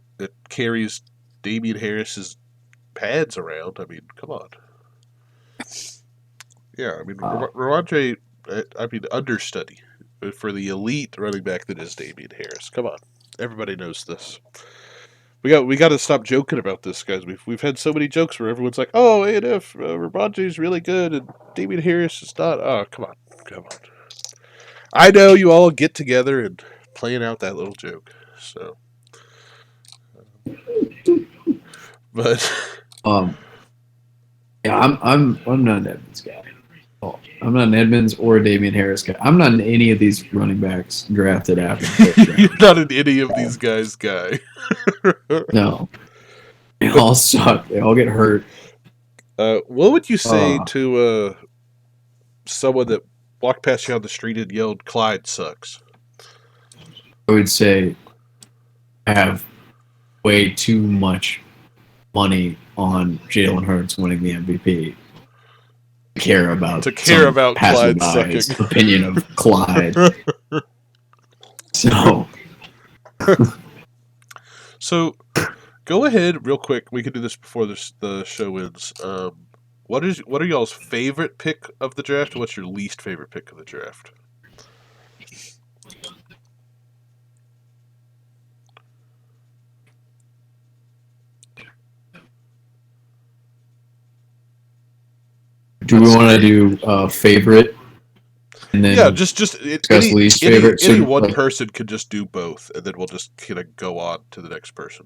carries Damian Harris's pads around. I mean, come on. Yeah, I mean, Ramondre, understudy for the elite running back that is Damian Harris. Come on. Everybody knows this. We got to stop joking about this, guys. We've had so many jokes where everyone's like, "Oh, A&F, Ramondre's really good, and Damian Harris is not." Oh, come on. I know you all get together and playing out that little joke. So, but yeah, I'm not an Edmonds guy. I'm not an Edmonds or a Damian Harris guy. I'm not in any of these running backs drafted after. You're not in any of these guys' guy. No. They all suck. They all get hurt. What would you say to someone that walked past you on the street and yelled, "Clyde sucks"? I would say I have way too much money on Jalen Hurts winning the MVP. Care about Clyde passerby's sucking. opinion of Clyde. So, go ahead real quick. We can do this before the show ends. What are y'all's favorite pick of the draft? And what's your least favorite pick of the draft? Do we want to do favorite? And then Yeah, just discuss least favorite. Any one person could just do both, and then we'll just kind of go on to the next person.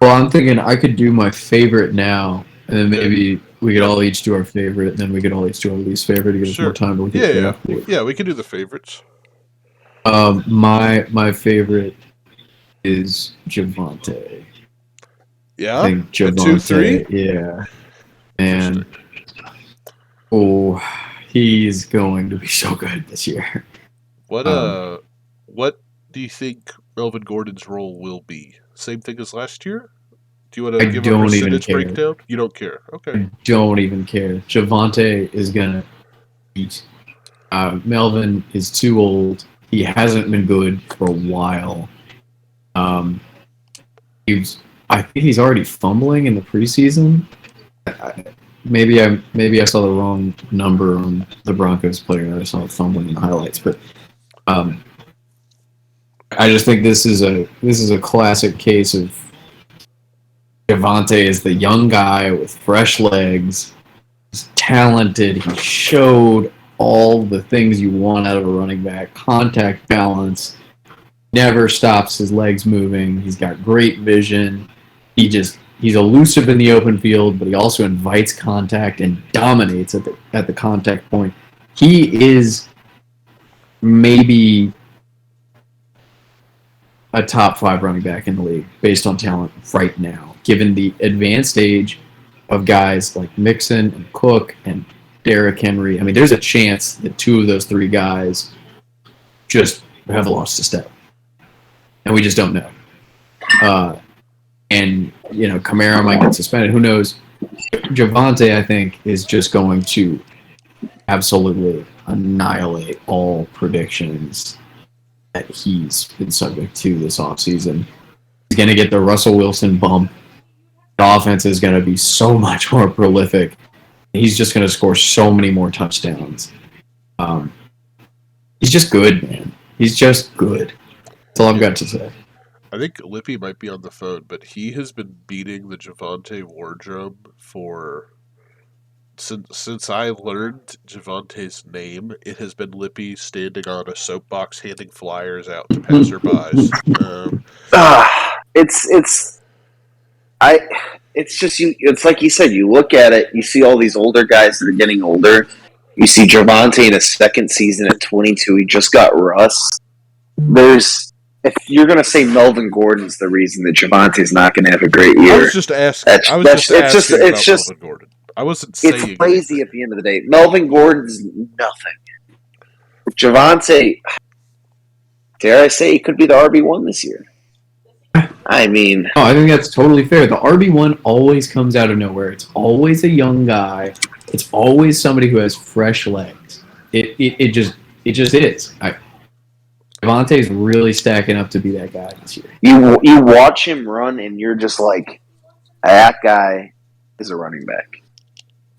Well, I'm thinking I could do my favorite now, and then maybe we could all each do our favorite, and then we could all each do our least favorite to give us more time to look at the draft board. Yeah, we can do the favorites. My favorite is Javonte. Yeah, I think Javonte. 2-3. Yeah, and he's going to be so good this year. What do you think Melvin Gordon's role will be? Same thing as last year? Do you want to give a percentage breakdown? You don't care. Okay. I don't even care. Javonte is gonna eat. Melvin is too old. He hasn't been good for a while. I think he's already fumbling in the preseason. Maybe I saw the wrong number on the Broncos player. I saw it fumbling in the highlights, but I just think this is a classic case of Javonte is the young guy with fresh legs. He's talented. He showed all the things you want out of a running back. Contact balance. Never stops his legs moving. He's got great vision. He's elusive in the open field, but he also invites contact and dominates at the contact point. He is maybe a top 5 running back in the league based on talent right now, given the advanced age of guys like Mixon and Cook and Derrick Henry. I mean, there's a chance that 2 of those 3 guys just have lost a step, and we just don't know. And Kamara might get suspended. Who knows? Javonte, I think, is just going to absolutely annihilate all predictions that he's been subject to this offseason. He's going to get the Russell Wilson bump. The offense is going to be so much more prolific. He's just going to score so many more touchdowns. He's just good, man. He's just good. That's all I've got to say. I think Lippy might be on the phone, but he has been beating the Javonte war drum since I learned Javonte's name. It has been Lippy standing on a soapbox handing flyers out to passerbys. It's like you said. You look at it, you see all these older guys that are getting older. You see Javonte in his second season at 22. He just got Russ. If you're going to say Melvin Gordon's the reason that Javonte's not going to have a great year, I was just asking. Melvin Gordon. I wasn't saying it's lazy anything. At the end of the day. Melvin Gordon's nothing. Javonte, dare I say, he could be the RB1 this year. I mean, I think that's totally fair. The RB1 always comes out of nowhere. It's always a young guy. It's always somebody who has fresh legs. It just is. Javonte's really stacking up to be that guy this year. You watch him run, and you're just like, that guy is a running back.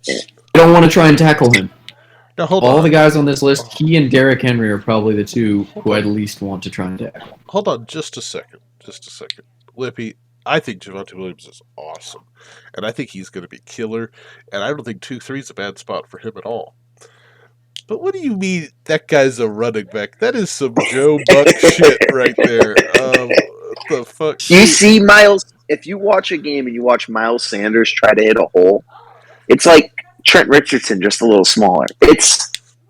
I don't want to try and tackle him. Now, all the guys on this list, he and Derrick Henry are probably the 2 who I'd least want to try and tackle. Hold on just a second. Lippy, I think Javonte Williams is awesome. And I think he's going to be killer. And I don't think 2-3 is a bad spot for him at all. But what do you mean that guy's a running back? That is some Joe Buck shit right there. What the fuck? You see Miles, if you watch a game and you watch Miles Sanders try to hit a hole, it's like Trent Richardson, just a little smaller.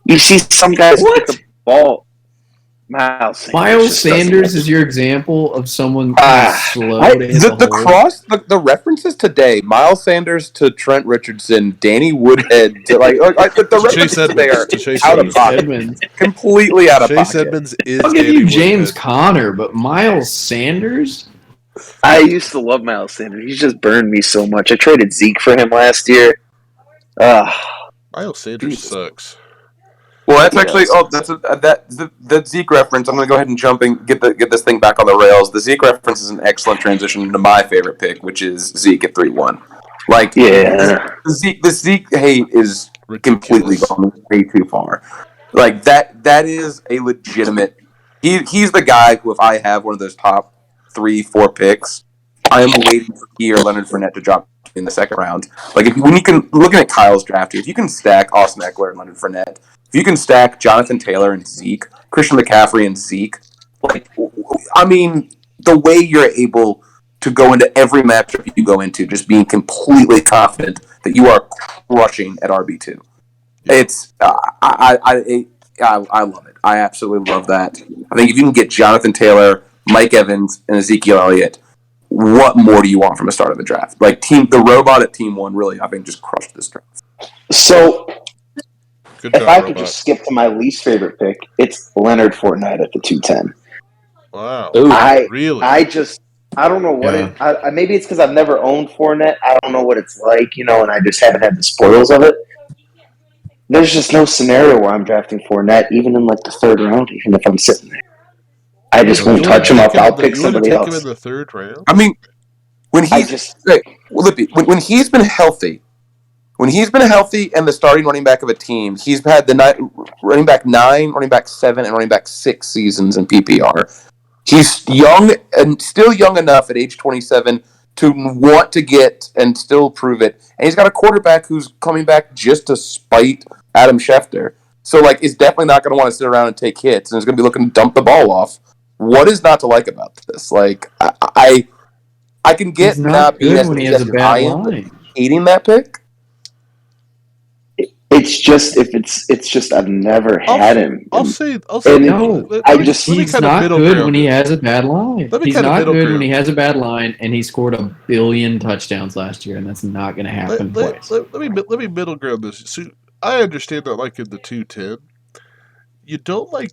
You see some guys hit the ball. Miles Sanders is your example of someone slow to hit the references today. Miles Sanders to Trent Richardson, Danny Woodhead to the references today are out of pocket, completely out of pocket. Chase Edmonds is. I'll give you James Conner, but Miles Sanders. I used to love Miles Sanders. He's just burned me so much. I traded Zeke for him last year. Miles Sanders sucks. Well, that's He actually does. that Zeke reference. I'm going to go ahead and jump and get this thing back on the rails. The Zeke reference is an excellent transition to my favorite pick, which is Zeke at 3-1. Like, Yeah. the Zeke hate is completely Ridiculous. gone way too far. Like that is a legitimate. He's the guy who, if I have one of those top 3-4 picks, I am waiting for he or Leonard Fournette to drop in the second round. Like when you can looking at Kyle's draft, if you can stack Austin Eckler and Leonard Fournette, if you can stack Jonathan Taylor and Zeke, Christian McCaffrey and Zeke, like I mean, the way you're able to go into every matchup you go into, just being completely confident that you are crushing at RB2. It's I love it. I absolutely love that. I think if you can get Jonathan Taylor, Mike Evans, and Ezekiel Elliott, what more do you want from a start of the draft? Like the robot at Team 1 really, I think, just crushed this draft. So Good if job, I robot. could just skip to my least favorite pick, it's Leonard Fournette at the 210. Wow. Ooh. Really? I don't know what Yeah. maybe it's because I've never owned Fournette. I don't know what it's like, and I just haven't had the spoils of it. There's just no scenario where I'm drafting Fournette, even in like the third round, even if I'm sitting there. I just won't touch him up. I'll pick You wouldn't somebody take him in else. the third round? I mean, when I he's just when he's been healthy, and the starting running back of a team, he's had running back 9, running back 7, and running back 6 seasons in PPR. He's young and still young enough at age 27 to want to get and still prove it. And he's got a quarterback who's coming back just to spite Adam Schefter. So, like, is definitely not going to want to sit around and take hits and is going to be looking to dump the ball off. What is not to like about this? Like, I can get He's not not being good as when he has a as bad I am, but line. hating that pick. it's just I've never had him. I'll say. And No, He's he's not good when he has a bad line. Let me He's kind of not middle good ground. when he has a bad line, and he scored 1 billion touchdowns last year, and that's not going to happen twice. Let me middle ground this. So I understand that, like in the 210, you don't like.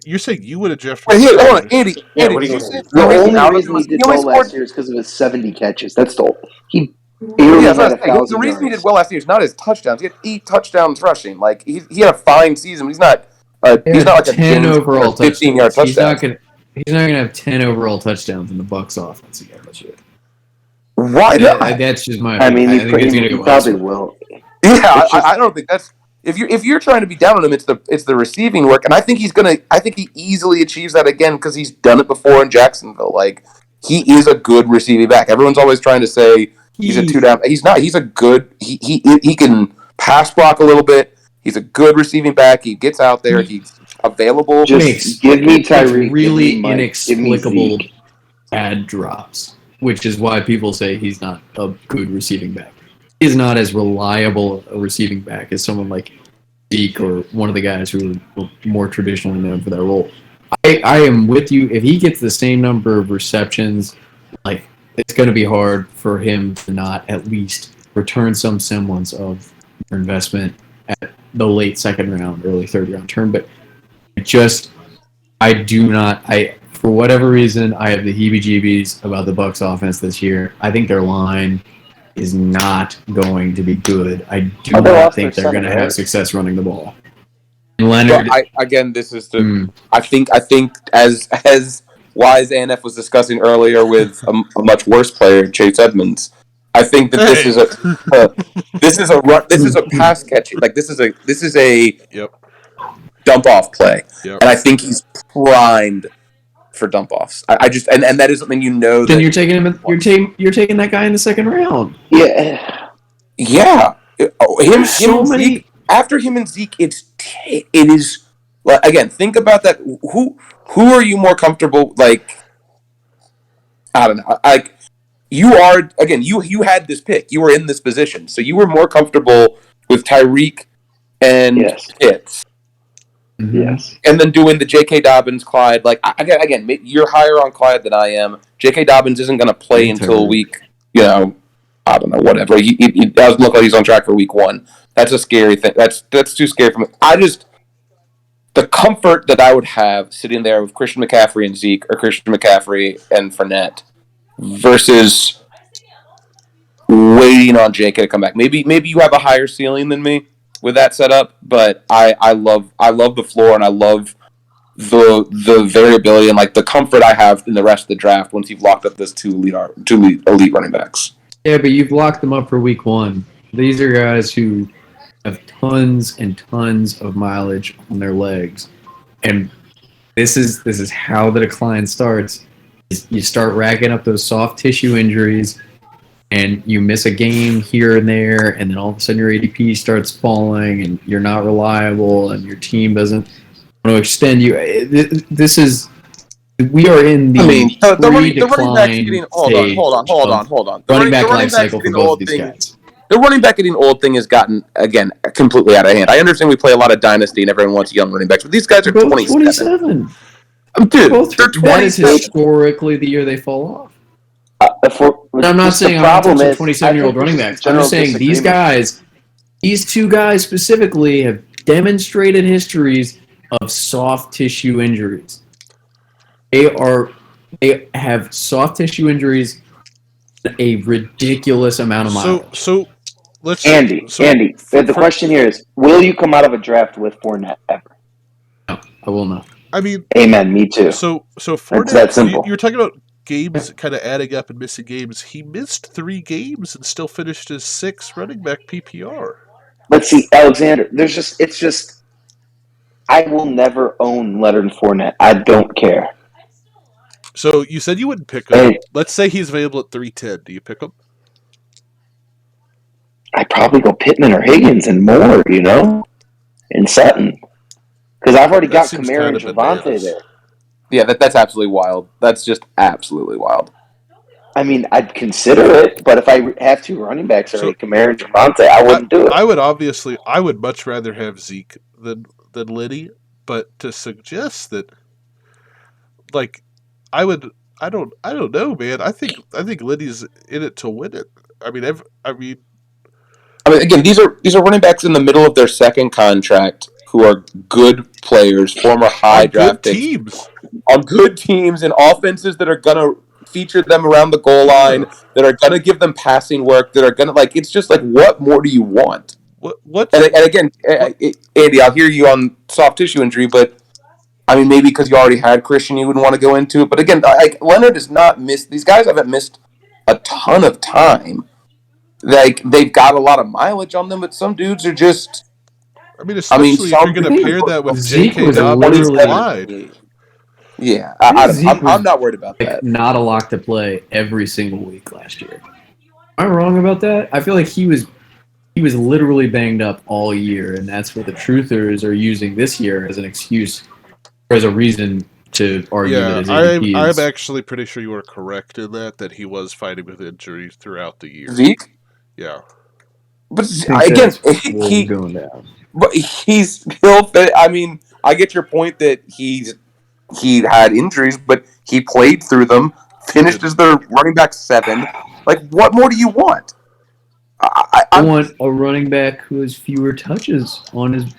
You're saying you would have drafted. Wait, here, hold on, Andy. Yeah, Andy, what do did you you say the Tyreek only Allen reason he did only well scored? last year is because of his 70 catches. That's the he barely Yeah, I was had gonna say, the 1,000 reason he yards. did well last year is not his touchdowns. He had 8 touchdowns rushing. Like he had a fine season. He's not. He's not like a 10 James overall 15-yard touchdowns. touchdowns. He's not gonna have 10 overall touchdowns in the Bucks offense again this year. Why not? That's just my I opinion. mean, I think he's gonna he go probably elsewhere. will. Yeah, It's just- I don't think that's if you're trying to be down on him, it's the receiving work, and I think he easily achieves that again because he's done it before in Jacksonville. Like he is a good receiving back. Everyone's always trying to say he's a 2 down. He's not. He's a good. He can pass block a little bit. He's a good receiving back. He gets out there. He's available. Just give me Tyreek. Really give me Mike, inexplicable give me Zeke. bad drops, which is why people say he's not a good receiving back. He's not as reliable a receiving back as someone like Zeke or one of the guys who are more traditionally known for that role. I am with you. If he gets the same number of receptions, like it's going to be hard for him to not at least return some semblance of investment at the late second round, early third round turn. But for whatever reason, I have the heebie-jeebies about the Bucks offense this year. I think their line is not going to be good. I do not think they're going to have success running the ball. And Leonard, This is the. I think as Wise ANF was discussing earlier with a much worse player, Chase Edmonds. I think that this is a pass catching. Like this is a dump off play, and I think he's primed for dump offs. I just and that is something Then you're taking him. You're taking that guy in the second round. Yeah. Zeke. After him and Zeke, it is. Again, think about that. Who are you more comfortable? Like, I don't know. Like, you are again. You had this pick. You were in this position, so you were more comfortable with Tyreek and Pitts. Mm-hmm. Yes. And then doing the J.K. Dobbins, Clyde. Like, again, you're higher on Clyde than I am. J.K. Dobbins isn't going to play until week, I don't know, whatever. He doesn't look like he's on track for week 1. That's a scary thing. That's too scary for me. The comfort that I would have sitting there with Christian McCaffrey and Zeke, or Christian McCaffrey and Fournette, versus waiting on J.K. to come back. Maybe you have a higher ceiling than me with that setup, but I love the floor and I love the variability and like the comfort I have in the rest of the draft once you've locked up those two elite running backs. Yeah, but you've locked them up for week one. These are guys who have tons and tons of mileage on their legs, and this is how the decline starts. You start racking up those soft tissue injuries, and you miss a game here and there, and then all of a sudden your ADP starts falling, and you're not reliable, and your team doesn't want to extend you. We are in the the running back's pre-decline getting stage. Hold on. Running back life cycle for both of these guys. The running back getting old thing has gotten, again, completely out of hand. I understand we play a lot of dynasty and everyone wants young running backs, but these guys are 27. Dude, they're 27. That is historically the year they fall off. I'm not saying I'm not touching 27-year-old running backs. I'm just saying these two guys specifically have demonstrated histories of soft tissue injuries. They have soft tissue injuries, a ridiculous amount of mileage. So let's Andy. The question here is: will you come out of a draft with Fournette ever? No, I will not. I mean, amen. Me too. So Fournette, it's that simple. You're talking about games kind of adding up and missing games. He missed 3 games and still finished his 6th running back PPR. Let's see, Alexander. It's just. I will never own Leonard Fournette. I don't care. So you said you wouldn't pick him. Let's say he's available at 310. Do you pick him? I'd probably go Pittman or Higgins and more, and Sutton. Because I've already got Kamara and Javonte there. Yeah, that's absolutely wild. That's just absolutely wild. I mean, I'd consider it, but if I have 2 running backs already, Kamara and Javonte, I wouldn't do it. I would much rather have Zeke than Liddy, but to suggest that, like, I don't know, man. I think Liddy's in it to win it. I mean, again, these are running backs in the middle of their second contract who are good players, former high draft picks, on good teams and offenses that are gonna feature them around the goal line, that are gonna give them passing work, that are gonna it's just like, what more do you want? What? And again, Andy, I'll hear you on soft tissue injury, but I mean, maybe because you already had Christian, you wouldn't want to go into it. But again, Leonard has not missed. These guys haven't missed a ton of time. Like, they've got a lot of mileage on them, but some dudes are just. Especially if you're going to pair that with J.K. Dobbins wide. Yeah, I'm not worried about that. Not a lock to play every single week last year. Am I wrong about that? I feel like he was literally banged up all year, and that's what the truthers are using this year as an excuse. As a reason to argue that his ADP is... I'm actually pretty sure you are correct in that he was fighting with injuries throughout the year. Zeke? Yeah. But again, he's still... I mean, I get your point that he had injuries, but he played through them, finished as the running back 7. Like, what more do you want? I want a running back who has fewer touches on his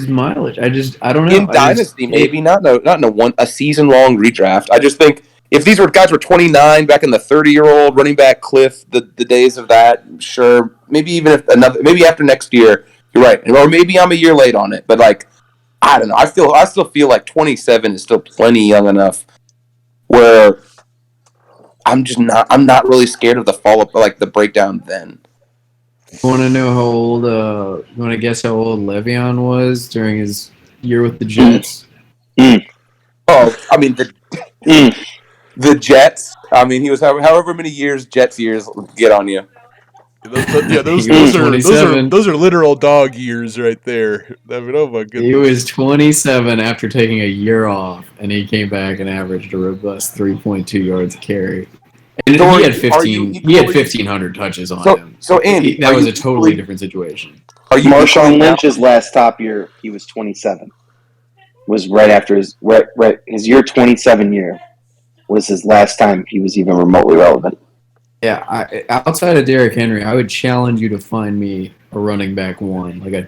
mileage. I don't know. In Dynasty, maybe not in a season-long redraft. I just think if these guys were 29 back in the 30-year-old running back cliff, the days of that, sure. Maybe even maybe after next year, you're right, or maybe I'm a year late on it. But like, I don't know. I still feel like 27 is still plenty young enough where I'm not really scared of the follow-up, like the breakdown then. You want to know how old? You want to guess how old Le'Veon was during his year with the Jets? Oh, I mean the Jets. I mean, he was however many years Jets years get on you. Those are literal dog years right there. I mean, oh my goodness. He was 27 after taking a year off, and he came back and averaged a robust 3.2 yards a carry. And he had 1,500 touches on him. So Andy, that was a totally different situation. Marshawn Lynch's last top year, he was 27. Was right after his year 27 year was his last time he was even remotely relevant. Yeah, outside of Derrick Henry, I would challenge you to find me a running back 1, like a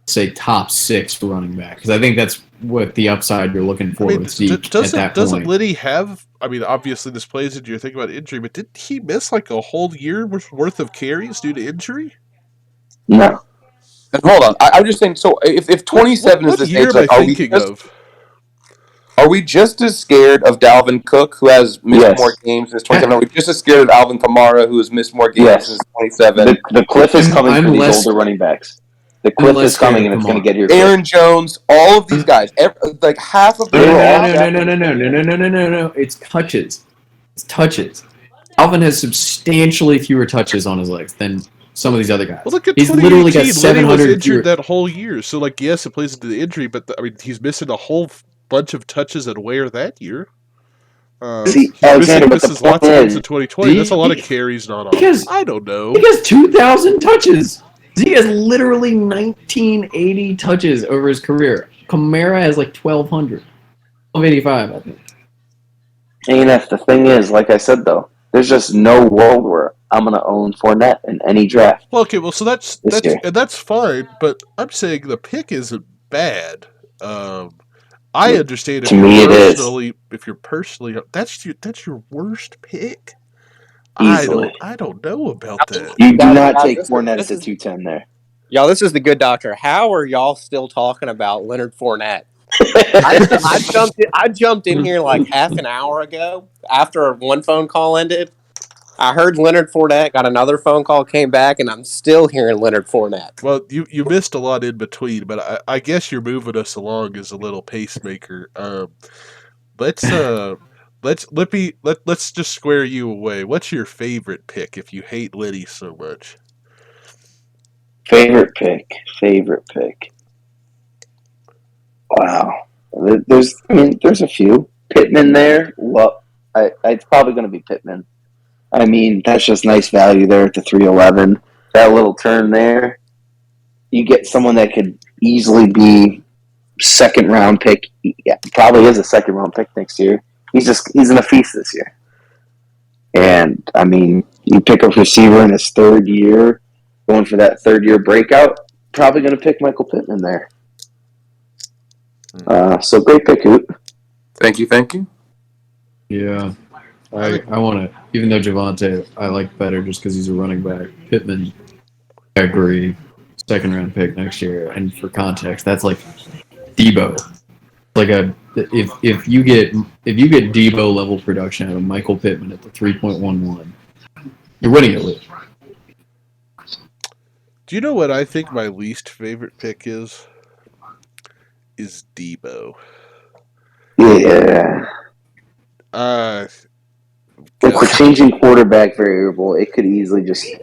say top 6 running back, because I think that's what the upside you're looking for I mean, with Zeke at that doesn't point. Liddy have? I mean, obviously this plays into your thing about injury, but didn't he miss like a whole year worth of carries due to injury? No. Hold on, I'm just saying. So if 27 is What this year age, am I like, thinking of? are we just as scared of Dalvin Cook, who has missed Yes. more games since 27? Are we just as scared of Alvin Kamara, who has missed more games Yes. since 27? The cliff is coming I'm for these less- older running backs. The I'm cliff less is coming, scared and of it's going to Kamara. get here quick. Aaron Jones, all of these guys, like half of them. No. It's touches. It's touches. Alvin has substantially fewer touches on his legs than some of these other guys. Well, look at He's literally got 2018. Liddy was 700 injured fewer. that whole year, so like yes, it plays into the injury, but I mean he's missing a whole bunch of touches and wear that year. See, He's Alexander, but the misses point lots of games is, in 2020. That's a lot of Zeke- carries not on. because- I don't know. He has 2,000 touches. Zeke has literally 1,980 touches over his career. Kamara has like 1,200. 1,285, I think. ANF, the thing is, like I said, though, there's just no world where I'm going to own Fournette in any draft. Well, okay, well, so that's year. that's fine, but I'm saying the pick isn't bad. I understand To me, it is. if you're personally that's your worst pick. Easily. I don't know about that. You do Guys, not guys, take this Fournette is- at the 210 there. Y'all, this is the good doctor. How are y'all still talking about Leonard Fournette? I jumped in here like half an hour ago after one phone call ended. I heard Leonard Fournette, got another phone call, came back, and I'm still hearing Leonard Fournette. Well, you missed a lot in between, but I guess you're moving us along as a little pacemaker. Let's just square you away. What's your favorite pick if you hate Liddy so much? Favorite pick. Wow. There's a few. Pittman there. Well, it's probably going to be Pittman. I mean, that's just nice value there at the 311. That little turn there, you get someone that could easily be second round pick. Yeah, probably is a second round pick next year. He's in a feast this year. And I mean, you pick a receiver in his third year, going for that third year breakout. Probably going to pick Michael Pittman there. So great pick, Hoot. Thank you. Yeah. I want to, even though Javonte I like better just because he's a running back. Pittman, I agree. Second round pick next year. And for context, that's like Debo. Like if you get Debo level production out of Michael Pittman at the 3.11, you're winning it with. Do you know what I think my least favorite pick is? Is Debo. Yeah. If we're changing quarterback variable, it could easily just. He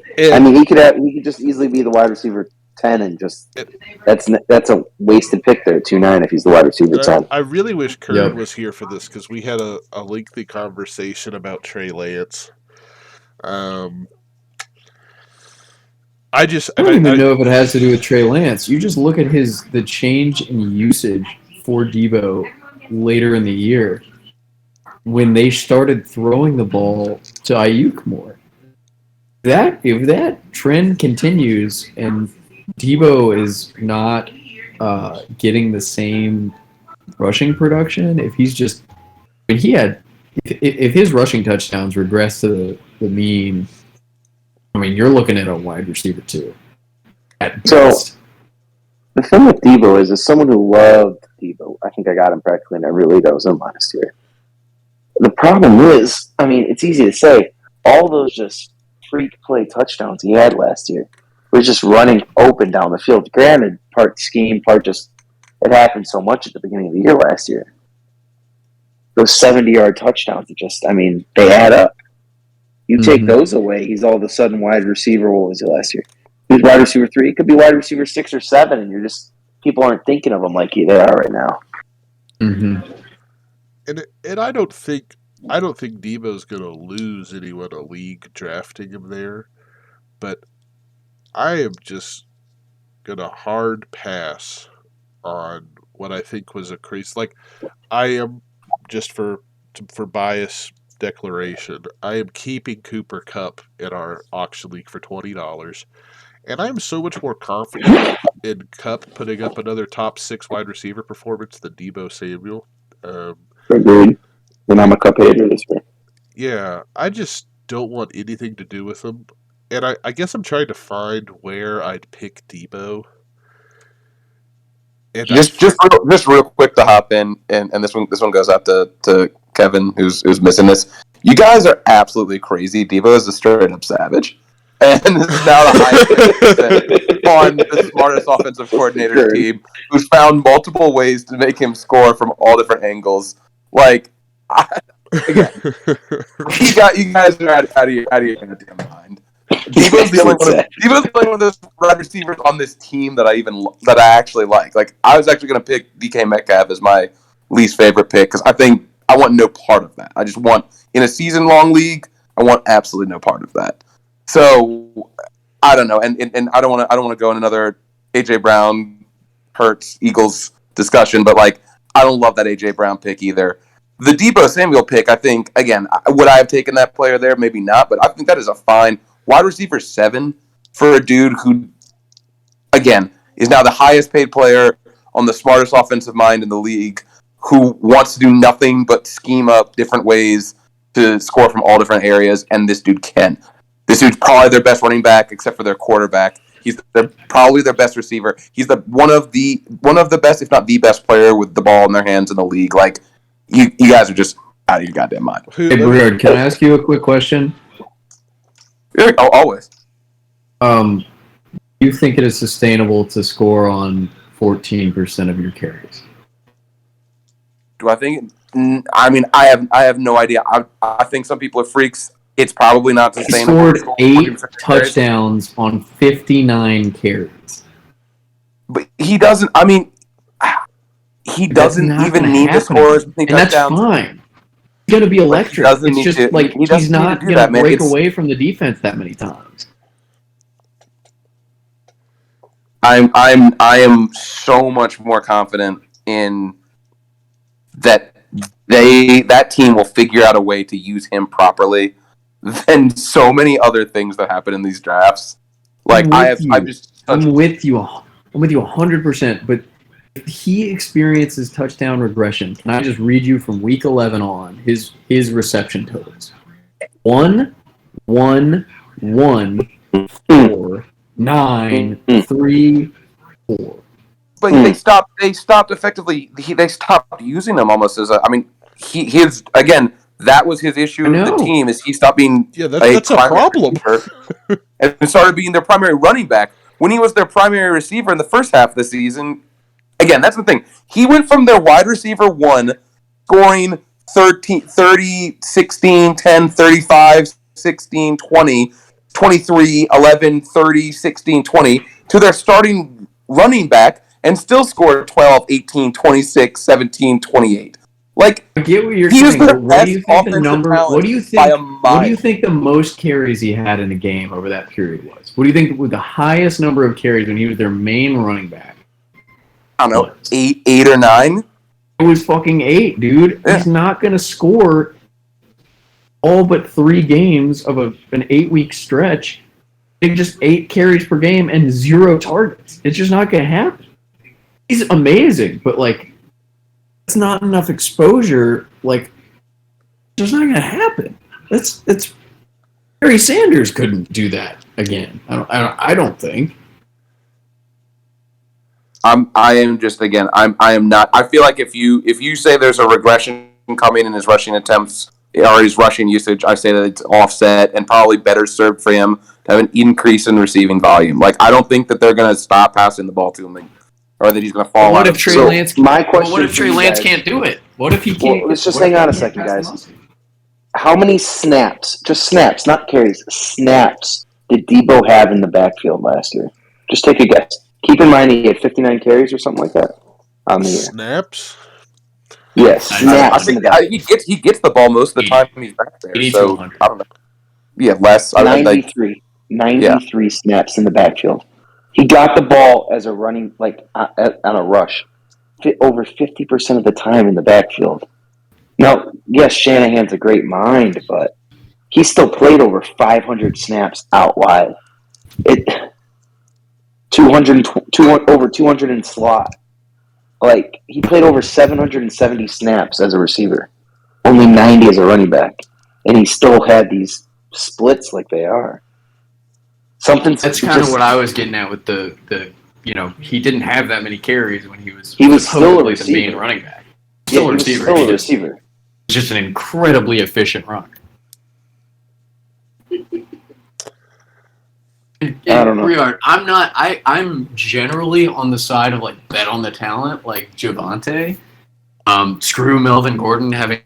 could just easily be the wide receiver 10 and just that's a wasted pick there at 2.9 if he's the wide receiver 10. I really wish Kurt was here for this because we had a lengthy conversation about Trey Lance. I don't even know if it has to do with Trey Lance. You just look at the change in usage for Debo later in the year when they started throwing the ball to Ayuk more. If that trend continues and Debo is not getting the same rushing production, if his rushing touchdowns regress to the mean, I mean, you're looking at a wide receiver too. So the thing with Debo is, as someone who loved Debo, I think I got him practically in every league I was in last year. The problem is, I mean, it's easy to say, all those just freak play touchdowns he had last year were just running open down the field. Granted, part scheme, part just it happened so much at the beginning of the year last year. Those 70-yard touchdowns, they add up. You take those away, he's all of a sudden wide receiver. What was it last year? He was wide receiver 3. It could be wide receiver 6 or 7, and people aren't thinking of him like they are right now. Mm-hmm. And I don't think Debo's going to lose anyone a league drafting him there, but I am just going to hard pass on what I think was a crazy. Like, I am just for bias declaration, I am keeping Cooper Kupp in our auction league for $20, And I'm so much more confident in Cup putting up another top 6 wide receiver performance than Debo Samuel. Agreed. And I'm a Cup hater this year. Yeah, I just don't want anything to do with him. And I guess I'm trying to find where I'd pick Debo. And Just real quick to hop in, and this one goes out to Kevin who's missing this. You guys are absolutely crazy. Devo is a straight up savage, and this is now the highest on the smartest offensive coordinator team, who's found multiple ways to make him score from all different angles. Like, again, you guys are out of your goddamn mind. Devo's the only one of those wide receivers on this team that I actually like. Like, I was actually going to pick DK Metcalf as my least favorite pick because I think I want no part of that. I just want, in a season-long league, I want absolutely no part of that. So I don't know, and I don't want to go in another AJ Brown, Hurts, Eagles discussion, but like I don't love that AJ Brown pick either. The Deebo Samuel pick, I think, again, would I have taken that player there? Maybe not, but I think that is a fine wide receiver 7 for a dude who, again, is now the highest paid player on the smartest offensive mind in the league, who wants to do nothing but scheme up different ways to score from all different areas, and this dude can. This dude's probably their best running back, except for their quarterback. He's probably their best receiver. He's one of the best, if not the best player with the ball in their hands in the league. Like, you guys are just out of your goddamn mind. Hey, Brad, can I ask you a quick question? Yeah, always. Do you think it is sustainable to score on 14% of your carries? Do I think? I mean, I have no idea. I think some people are freaks. It's probably not He sustainable. scored 8 touchdowns on 59 carries. But he doesn't. I mean, he doesn't even need to score as many touchdowns. And that's fine. He's going to be electric. It's just like he's not going to break away from the defense that many times. I am so much more confident in that that team will figure out a way to use him properly than so many other things that happen in these drafts. Like I'm with you 100%. But if he experiences touchdown regression, can I just read you from week 11 on his reception totals? 1, 1, 1, 4, 9, 3, 4. But they stopped effectively. They stopped using him almost as a. I mean, his again. That was his issue with the team, is he stopped being that's a problem. And started being their primary running back when he was their primary receiver in the first half of the season. Again, that's the thing. He went from their wide receiver 1, scoring 30, 16, 10, 35, 16, 20, 23, 11, 30, 16, 20, to their starting running back and still scored 12, 18, 26, 17, 28. Like, I get what you're saying. What do you think the number? What do you think the most carries he had in a game over that period was? What do you think was the highest number of carries when he was their main running back? I don't know, 8 or 9. It was fucking 8, dude. Yeah. He's not gonna score all but 3 games of an 8-week stretch. It's just 8 carries per game and 0 targets. It's just not gonna happen. He's amazing, but like, it's not enough exposure. Like, it's just not gonna happen. It's Barry Sanders couldn't do that again. I don't think. I am not. I feel like if you say there's a regression coming in his rushing attempts or his rushing usage, I say that it's offset and probably better served for him to have an increase in receiving volume. Like, I don't think that they're going to stop passing the ball to him, or that he's going to fall. What if Trey Lance? My question: what if Trey Lance can't do it? What if he can't? Well, let's just hang on a second, guys. How many snaps? Just snaps, not carries. Snaps did Debo have in the backfield last year? Just take a guess. Keep in mind he had 59 carries or something like that on the year. Snaps? Yes, snaps. He gets the ball most of the time he's back there. So I don't know. Yeah, less. 93 snaps in the backfield. He got the ball as a running, like on a rush, over 50% of the time in the backfield. Now, yes, Shanahan's a great mind, but he still played over 500 snaps out wide. over 200 in slot. Like, he played over 770 snaps as a receiver, only 90 as a running back, and he still had these splits like they are. That's kind of what I was getting at with the he didn't have that many carries when he was still a supposedly receiver. the main running back. Still a receiver. He's just an incredibly efficient runner. I don't know. I'm generally on the side of like bet on the talent, like Javonte. Screw Melvin Gordon having.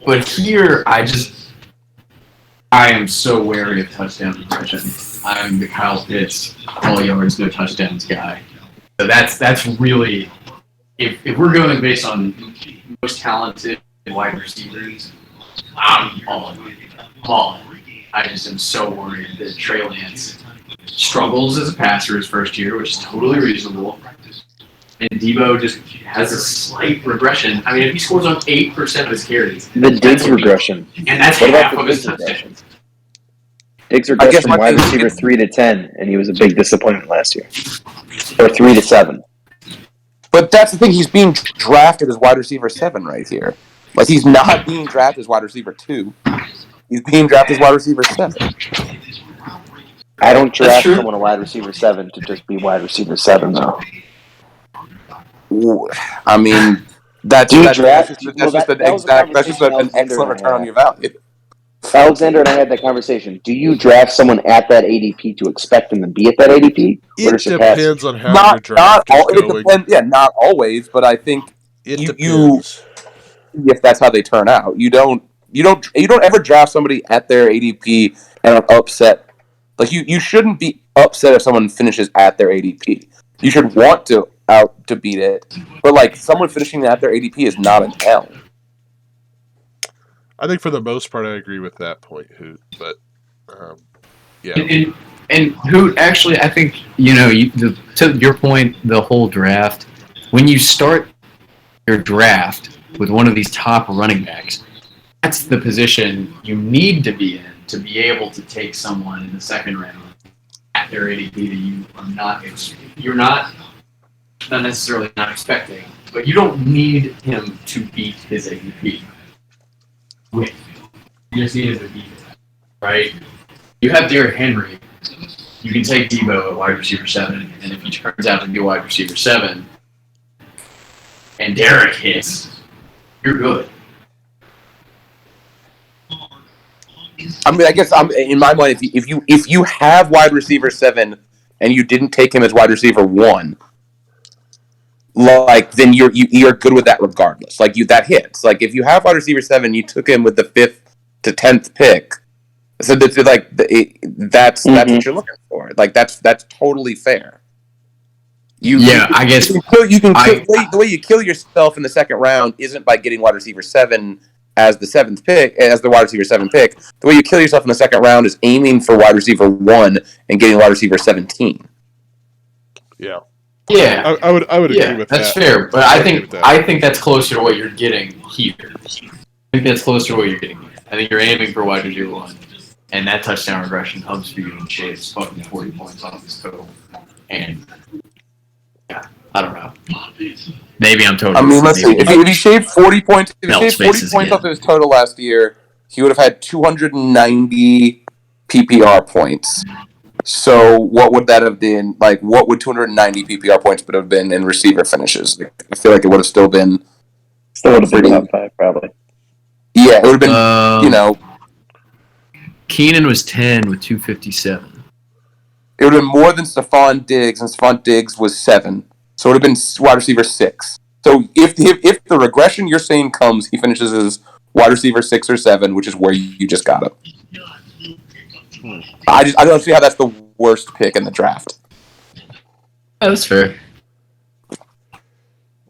But here, I am so wary of touchdown regression. I'm the Kyle Pitts, all yards, no touchdowns guy. So that's really, if we're going based on most talented wide receivers, I'm all in. I just am so worried that Trey Lance struggles as a passer his first year, which is totally reasonable. And Debo just has a slight regression. I mean, if he scores on 8% of his carries, the Diggs regression, and that's half of his touchdowns. Diggs regressed from wide receiver 3 to 10, and he was a big disappointment last year, or 3 to 7. But that's the thing; he's being drafted as wide receiver 7 right here. Like, he's not being drafted as wide receiver 2. He's being drafted as wide receiver 7. I don't draft someone a wide receiver 7 to just be wide receiver 7, though. I mean, that's just an excellent return on your value. Alexander and I had that conversation. Do you draft someone at that ADP to expect them to be at that ADP? It depends on how your draft is going. It depends, not always, but I think it depends. If that's how they turn out, you don't ever draft somebody at their ADP and are upset. Like, you shouldn't be upset if someone finishes at their ADP. You should want to beat it, but like, someone finishing at their ADP is not an L. I think for the most part, I agree with that point, Hoot. But yeah, and Hoot, actually, I think to your point, the whole draft. When you start your draft with one of these top running backs, that's the position you need to be in to be able to take someone in the second round at their ADP that you're not necessarily not expecting, but you don't need him to beat his ADP. You just need him to beat it, right? You have Derrick Henry. You can take Debo at wide receiver 7, and if he turns out to be wide receiver 7, and Derrick hits, you're good. I mean, I guess in my mind, if you have wide receiver 7 and you didn't take him as wide receiver 1, like, then you're good with that regardless. Like, that hits. Like, if you have wide receiver 7, you took him with the 5th to 10th pick. So that's what you're looking for. Like, that's totally fair. I guess the way you kill yourself in the second round isn't by getting wide receiver 7 as the 7th pick, as the wide receiver 7 pick. The way you kill yourself in the second round is aiming for wide receiver 1 and getting wide receiver 17. Yeah. Yeah, I would agree with that. That's fair, but I think that's closer to what you're getting here. I think that's closer to what you're getting here. I think you're aiming for wide receiver 1, and that touchdown regression comes for you and shaves fucking 40 points off his total. And yeah, I don't know. Maybe I'm totally. I mean, let's see. If he shaved 40 points, off his total last year, he would have had 290 PPR points. So what would that have been? Like, what would 290 PPR points would have been in receiver finishes? I feel like it would have still been top 5, probably. Yeah, it would have been, Keenan was 10 with 257. It would have been more than Stephon Diggs, and Stephon Diggs was 7. So it would have been wide receiver 6. So if the regression you're saying comes, he finishes as wide receiver 6 or 7, which is where you just got him. I don't see how that's the worst pick in the draft. That's fair.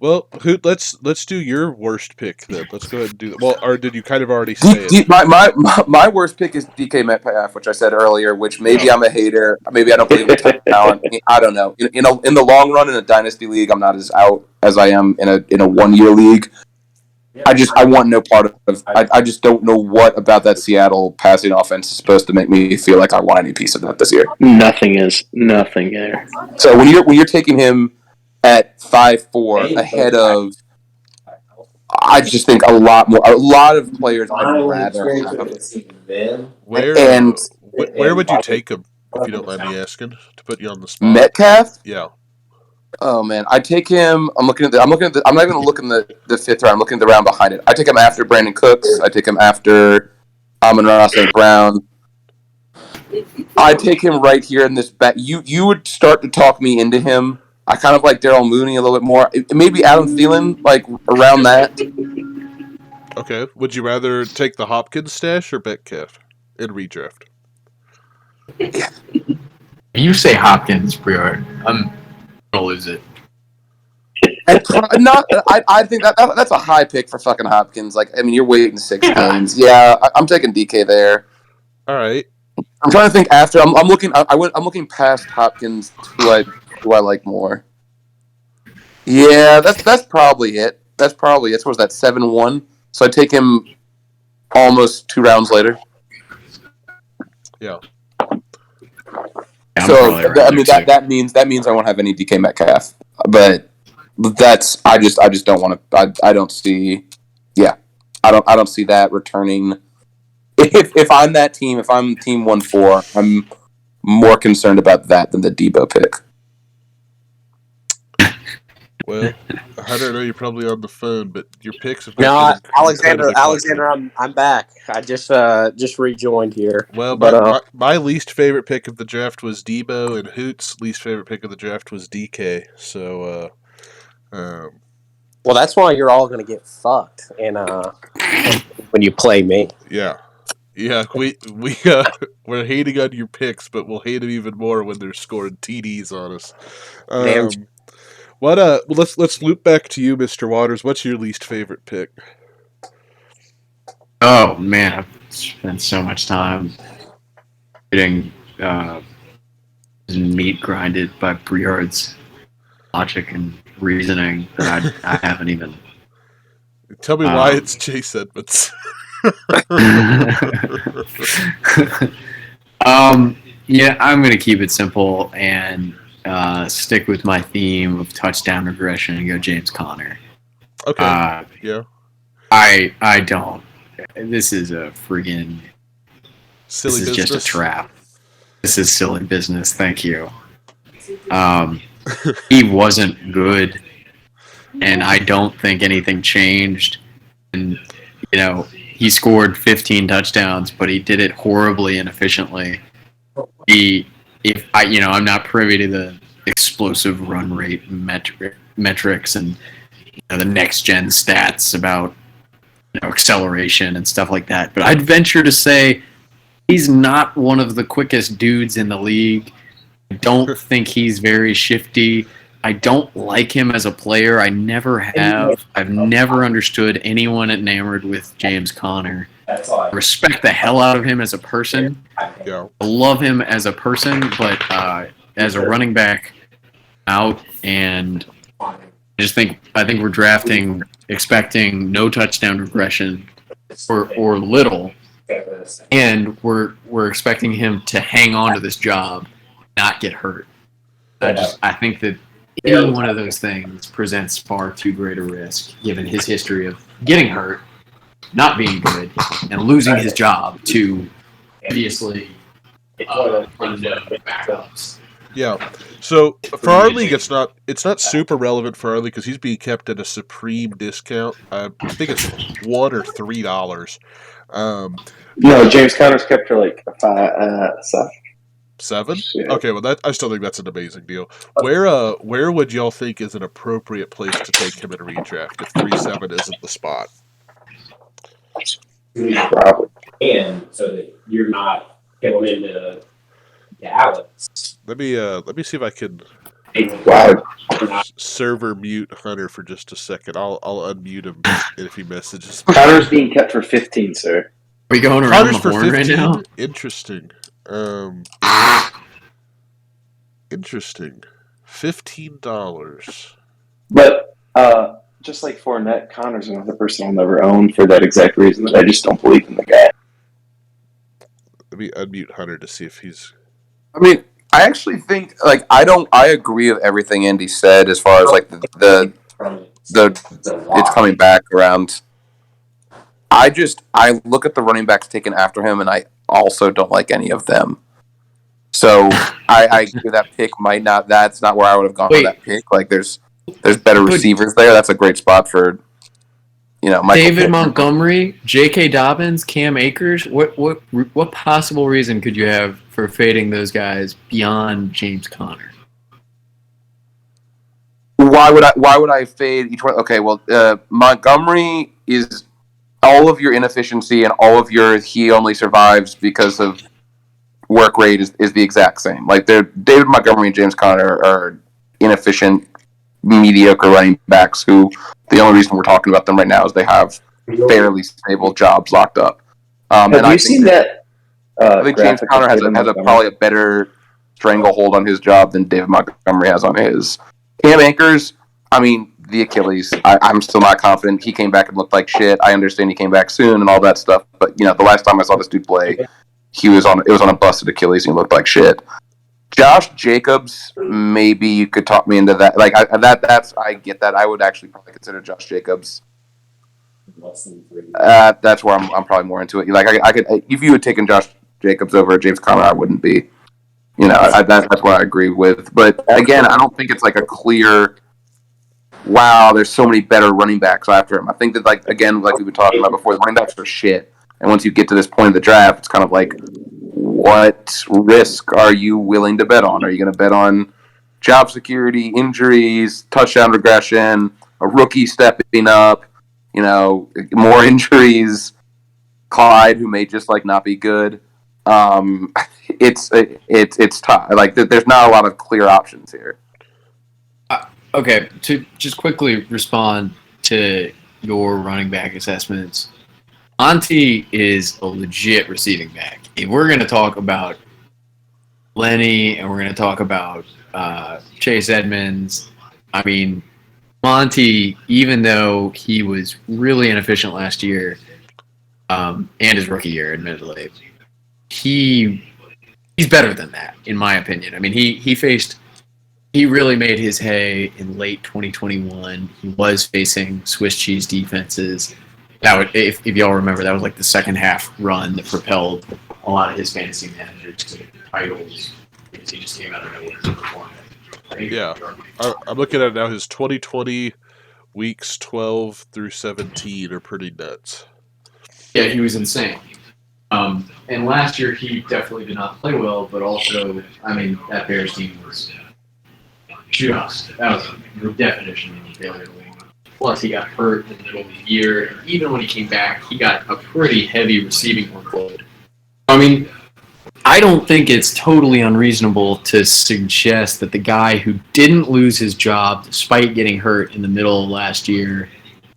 Well, Hoot, let's do your worst pick then. Let's go ahead and do that. Well, or did you kind of already say it? My worst pick is DK Metcalf, which I said earlier. Which maybe I'm a hater. Maybe I don't believe in talent. I don't know. In the long run, in a dynasty league, I'm not as out as I am in a 1-year league. I want no part of. I just don't know what about that Seattle passing offense is supposed to make me feel like I want any piece of that this year. Nothing there. So when you're taking him at 5'4" ahead of, I just think a lot of players I'd rather have. Where would you take him if you don't mind me asking to put you on the spot? Metcalf. Yeah. Oh man, I take him. I'm not even going to look in the fifth round. I'm looking at the round behind it. I take him after Brandon Cooks. I take him after Amon-Ra St. Brown. I take him right here in this bet. You would start to talk me into him. I kind of like Darryl Mooney a little bit more. Maybe Adam Thielen, like around that. Okay. Would you rather take the Hopkins stash or Metcalf in redraft? You say Hopkins, Briard. I'm gonna lose it. I think that's a high pick for fucking Hopkins. Like, I mean, you're waiting 6 games. Yeah, I'm taking DK there. All right. I'm trying to think after. I'm looking. I'm looking past Hopkins. Who I like more. Yeah, that's probably it. That's probably it. So was that 7-1? So I take him almost 2 rounds later. Yeah. So I mean that means I won't have any DK Metcalf, but I just don't want to. I don't see. Yeah, I don't see that returning. If I'm that team, if I'm team 1-4, I'm more concerned about that than the Debo pick. Well, I don't know. You're probably on the phone, but your picks have No, been Alexander, eclectic. I'm back. I just rejoined here. Well, but my least favorite pick of the draft was Debo, and Hoot's least favorite pick of the draft was DK. So, well, that's why you're all gonna get fucked, and when you play me. Yeah, we're hating on your picks, but we'll hate them even more when they're scoring TDs on us. Let's loop back to you, Mr. Waters. What's your least favorite pick? Oh man, I've spent so much time getting meat grinded by Briard's logic and reasoning that I haven't even. Tell me why it's Chase Edmonds. Yeah, I'm gonna keep it simple and stick with my theme of touchdown regression and go James Conner. Okay. Yeah. I don't. This is a friggin' silly business. This is just a trap. This is silly business. Thank you. He wasn't good, and I don't think anything changed. And he scored 15 touchdowns, but he did it horribly and efficiently. I'm not privy to the explosive run rate metrics and the next gen stats about acceleration and stuff like that. But I'd venture to say he's not one of the quickest dudes in the league. I don't think he's very shifty. I don't like him as a player. I never have. I've never understood anyone enamored with James Conner. I respect the hell out of him as a person. Yeah. I love him as a person, but as a running back, out. And I think we're drafting expecting no touchdown regression or little, and we're expecting him to hang on to this job, not get hurt. I think that any one of those things presents far too great a risk, given his history of getting hurt, not being good, and losing his job to previously unknown backups. Yeah. So for our league, it's not super relevant for our league because he's being kept at a supreme discount. I think it's $1 or $3. No, James Conner's kept for like $7. $7? Yeah. Okay, well I still think that's an amazing deal. Where would y'all think is an appropriate place to take him in a redraft if 3-7 isn't the spot? Probably. And so that you're not going into Dallas. Let me see if I can Wow. server mute Hunter for just a second. I'll unmute him if he messages. Conner's being kept for 15, sir. Are we going around Hunter's the for horn 15? right now? Interesting. Interesting. $15. But just like Fournette, Connor's another person I'll never own for that exact reason that I just don't believe in the guy. Let me unmute Hunter to see if he's. I mean, I actually think like I agree with everything Andy said as far as like the it's coming back around. I look at the running backs taken after him, and I also don't like any of them. So I agree that pick might not. That's not where I would have gone for that pick. Like there's better receivers there. That's a great spot for Michael David Pittman. Montgomery, J.K. Dobbins, Cam Akers. What possible reason could you have for fading those guys beyond James Conner? Why would I fade each one? Okay, well, Montgomery is all of your inefficiency and all of your he only survives because of work rate is the exact same. Like David Montgomery and James Conner are inefficient, mediocre running backs who the only reason we're talking about them right now is they have fairly stable jobs locked up. Have you seen that? I think James Conner has probably a better stranglehold on his job than David Montgomery has on his. Cam Akers, I mean, the Achilles. I'm still not confident. He came back and looked like shit. I understand he came back soon and all that stuff, but the last time I saw this dude play, it was on a busted Achilles and he looked like shit. Josh Jacobs, maybe you could talk me into that. Like I get that. I would actually probably consider Josh Jacobs. That's where I'm probably more into it. Like I could, if you had taken Josh Jacobs over James Conner, I wouldn't be. That's what I agree with. But again, I don't think it's like a clear. Wow, there's so many better running backs after him. I think that like we've been talking about before, the running backs are shit. And once you get to this point of the draft, it's kind of like, what risk are you willing to bet on? Are you going to bet on job security, injuries, touchdown regression, a rookie stepping up, more injuries, Clyde, who may just like not be good? It's tough. Like there's not a lot of clear options here. Okay, to just quickly respond to your running back assessments, Monty is a legit receiving back. If we're going to talk about Lenny and we're going to talk about Chase Edmonds, I mean, Monty, even though he was really inefficient last year and his rookie year, admittedly, he's better than that, in my opinion. I mean, he really made his hay in late 2021. He was facing Swiss cheese defenses. If y'all remember, that was like the second half run that propelled a lot of his fantasy managers to titles because he just came out of nowhere. Yeah, I'm looking at it now. His 2020 weeks 12 through 17 are pretty nuts. Yeah, he was insane. And last year he definitely did not play well, but also, I mean, that Bears team was that was the definition of a failure. Plus, he got hurt in the middle of the year, and even when he came back, he got a pretty heavy receiving workload. I mean, I don't think it's totally unreasonable to suggest that the guy who didn't lose his job despite getting hurt in the middle of last year,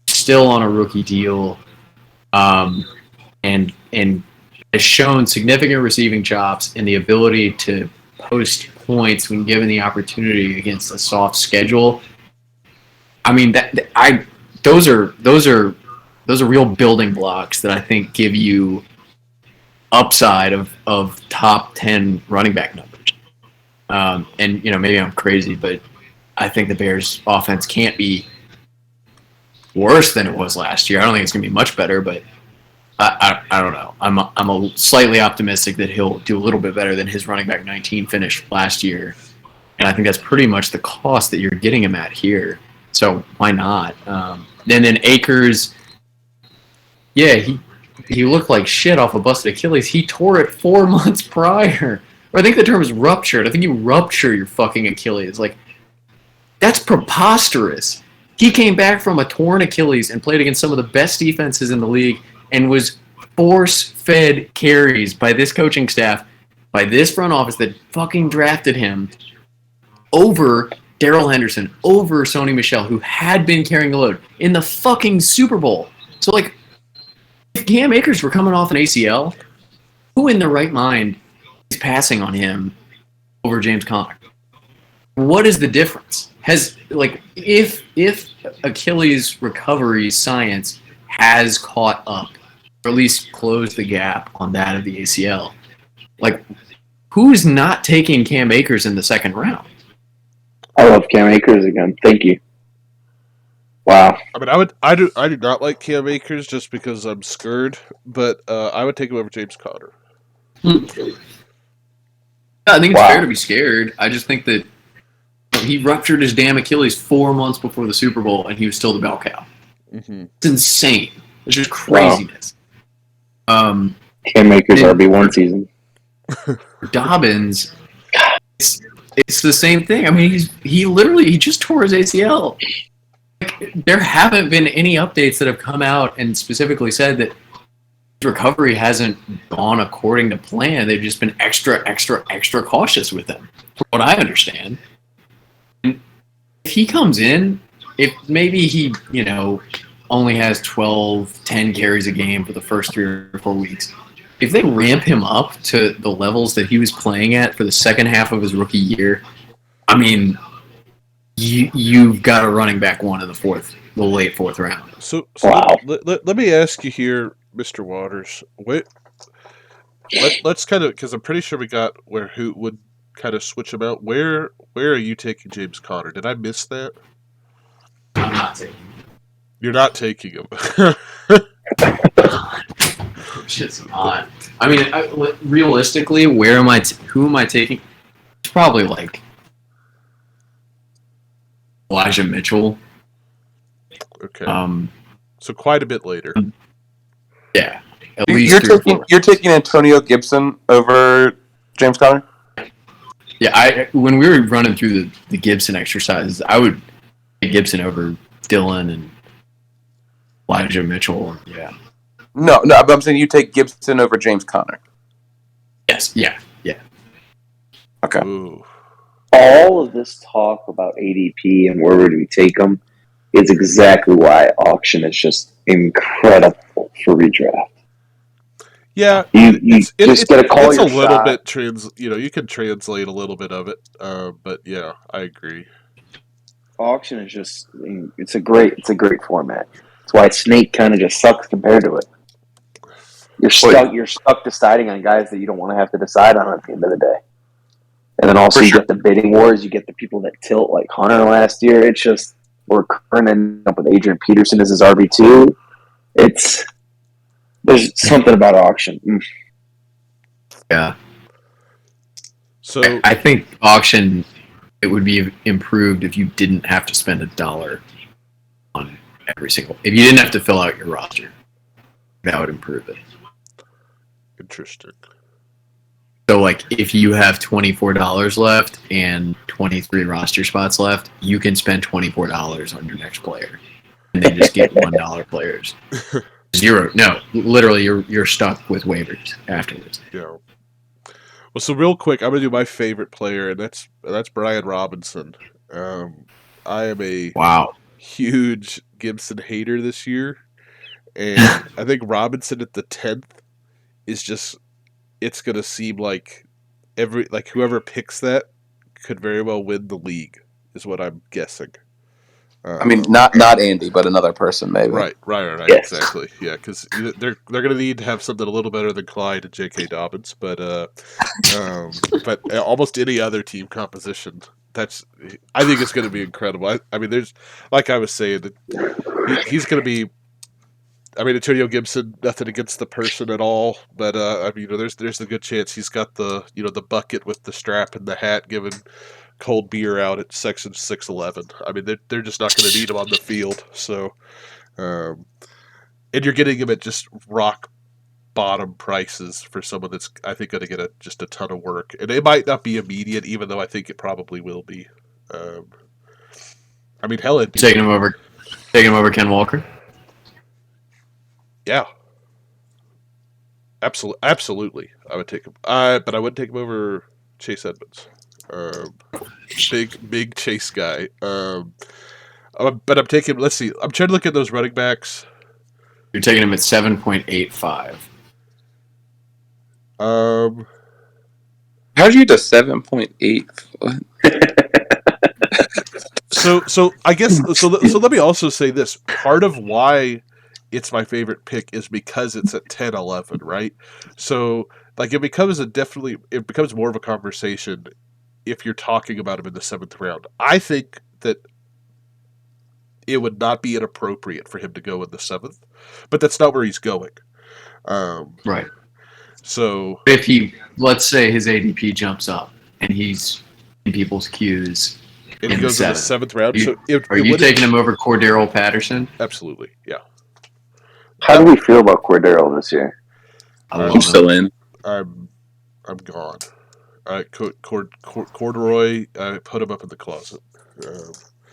still on a rookie deal, and has shown significant receiving chops and the ability to post points when given the opportunity against a soft schedule. I mean, those are real building blocks that I think give you upside of top 10 running back numbers. And maybe I'm crazy, but I think the Bears' offense can't be worse than it was last year. I don't think it's going to be much better, but I don't know. I'm a slightly optimistic that he'll do a little bit better than his running back 19 finish last year, and I think that's pretty much the cost that you're getting him at here. So why not? And then Akers, yeah, he looked like shit off a busted Achilles. He tore it 4 months prior. Or I think the term is ruptured. I think you rupture your fucking Achilles. Like, that's preposterous. He came back from a torn Achilles and played against some of the best defenses in the league and was force-fed carries by this coaching staff, by this front office that fucking drafted him over Darrell Henderson, over Sony Michel, who had been carrying the load in the fucking Super Bowl. So, like, if Cam Akers were coming off an ACL, who in their right mind is passing on him over James Conner? What is the difference? has like if Achilles' recovery science has caught up, or at least closed the gap on that of the ACL, like who's not taking Cam Akers in the second round? I love Cam Akers again. Thank you. Wow. I mean, I do not like Cam Akers just because I'm scared, but I would take him over James Conner. I think it's fair to be scared. I just think that he ruptured his damn Achilles 4 months before the Super Bowl, and he was still the bell cow. Mm-hmm. It's insane. It's just craziness. Cam Akers RB1 season. Dobbins, it's the same thing. I mean, he just tore his ACL. Like, there haven't been any updates that have come out and specifically said that recovery hasn't gone according to plan. They've just been extra cautious with him, from what I understand. And if he comes in, if maybe he, only has 10 carries a game for the first 3 or 4 weeks, if they ramp him up to the levels that he was playing at for the second half of his rookie year, I mean, you've got a running back one in the late fourth round. So wow. Let me ask you here, Mr. Waters. Let's kind of, because I'm pretty sure we got who would kind of switch him out. Where are you taking James Conner? Did I miss that? I'm not taking him. You're not taking him. Shit's odd. I mean, realistically, who am I taking? It's probably like Elijah Mitchell. Okay. So quite a bit later. Yeah. At least you're taking Antonio Gibson over James Conner? Yeah, when we were running through the Gibson exercises, I would take Gibson over Dylan and Elijah Mitchell. Yeah. No, but I'm saying you take Gibson over James Conner. Yes. Yeah. Okay. Ooh. All of this talk about ADP and where would we take them is exactly why auction is just incredible for redraft. Yeah, you just got to call it's your a little shot. bit you can translate a little bit of it, but yeah, I agree. Auction is just it's a great format. That's why Snake kind of just sucks compared to it. You're stuck deciding on guys that you don't want to have to decide on at the end of the day. And then also you get the bidding wars, you get the people that tilt like Hunter last year. It's just we're current up with Adrian Peterson as his RB2. There's something about auction. Yeah. So I think auction, it would be improved if you didn't have to spend $1 on every single. If you didn't have to fill out your roster, that would improve it. Interesting. So, like, if you have $24 left and 23 roster spots left, you can spend $24 on your next player, and they just get $1 players. Zero. No, literally, you're stuck with waivers afterwards. Yeah. Well, so real quick, I'm gonna do my favorite player, and that's Brian Robinson. I am a huge Gibson hater this year, and I think Robinson at the 10th is just. It's gonna seem like whoever picks that could very well win the league, is what I'm guessing. I mean, not Andy, but another person, maybe. Right, yes. Exactly. Yeah, because they're gonna need to have something a little better than Clyde and J.K. Dobbins, but almost any other team composition. I think it's gonna be incredible. I mean, there's like I was saying that he's gonna be. I mean, Antonio Gibson, nothing against the person at all, but I mean, there's a good chance he's got the the bucket with the strap and the hat, giving cold beer out at section 611. I mean, they're just not going to need him on the field. So, and you're getting him at just rock bottom prices for someone that's I think going to get just a ton of work, and it might not be immediate, even though I think it probably will be. I mean, hell, taking him over Ken Walker. Yeah, absolutely. I would take him. But I wouldn't take him over Chase Edmonds. Big Chase guy. But I'm taking. Let's see. I'm trying to look at those running backs. You're taking him at 7.85. How did you get to 7.8? So I guess so let me also say this. Part of why it's my favorite pick is because it's at 10-11, right? So like it becomes more of a conversation if you're talking about him in the 7th round. I think that it would not be inappropriate for him to go in the 7th, but that's not where he's going. Right. So If let's say his ADP jumps up and he's in people's queues and he goes in the 7th round. Are you taking him over Cordero Patterson? Absolutely, yeah. How do we feel about Cordero this year? I'm still in. I'm gone. Corduroy, I put him up in the closet.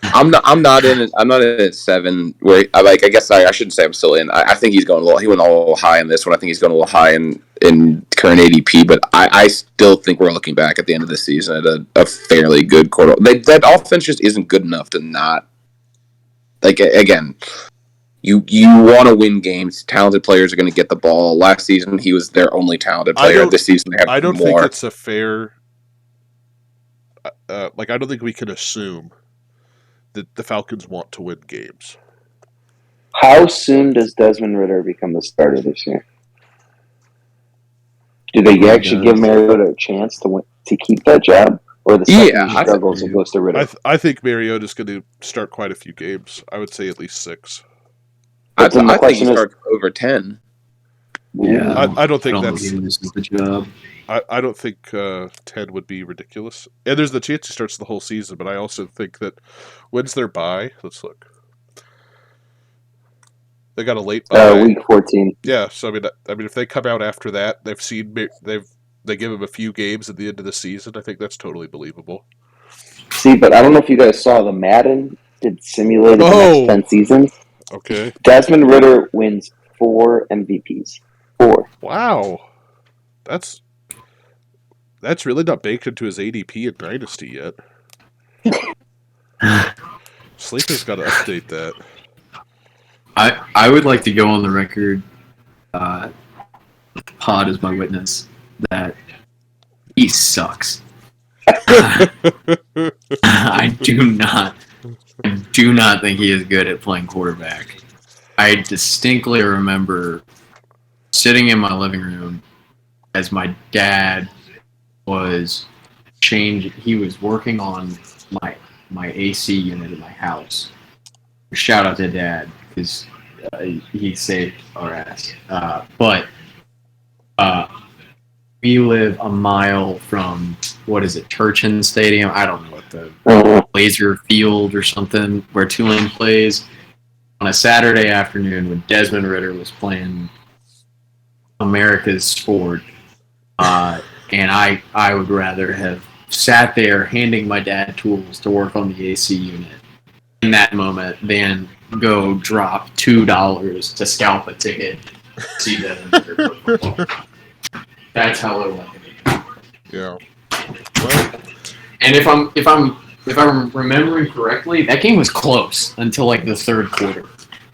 I'm not in it. I'm not in at 7. Where I guess I shouldn't say I'm still in. I think he's going a little. He went a little high in this one. I think he's going a little high in current ADP. But I still think we're looking back at the end of the season at a fairly good quarter. That offense just isn't good enough to not. Like again, you want to win games. Talented players are going to get the ball. Last season he was their only talented player. This season they have more. I don't think it's a fair. I don't think we can assume that the Falcons want to win games. How soon does Desmond Ridder become the starter this year? Do they actually give Mariota a chance to keep that job? Or the second he struggles, it goes to Ridder? I think Mariota's going to start quite a few games. I would say at least 6. I think he starts over 10. Yeah, I don't think that's the job. I don't think 10 would be ridiculous. And there's the chance he starts the whole season, but I also think that when's their bye? Let's look. They got a late bye. Week 14. Yeah, so I mean, if they come out after that, they give him a few games at the end of the season. I think that's totally believable. See, but I don't know if you guys saw the Madden did simulated the next 10 seasons. Okay. Desmond Ridder wins 4 MVPs. 4. Wow, that's really not baked into his ADP in Dynasty yet. Sleeper's got to update that. I would like to go on the record, Pod is my witness, that he sucks. I do not think he is good at playing quarterback. I distinctly remember sitting in my living room as my dad was he was working on my AC unit in my house. Shout out to Dad, because he saved our ass. But we live a mile from, Turchin Stadium? I don't know what the Laser Field or something, where Tulane plays. On a Saturday afternoon when Desmond Ridder was playing America's sport, and I would rather have sat there handing my dad tools to work on the AC unit in that moment than go drop $2 to scalp a ticket to see Desmond Ridder play football. That's how low I can be. Yeah. Well, and if I'm remembering correctly, that game was close until like the third quarter.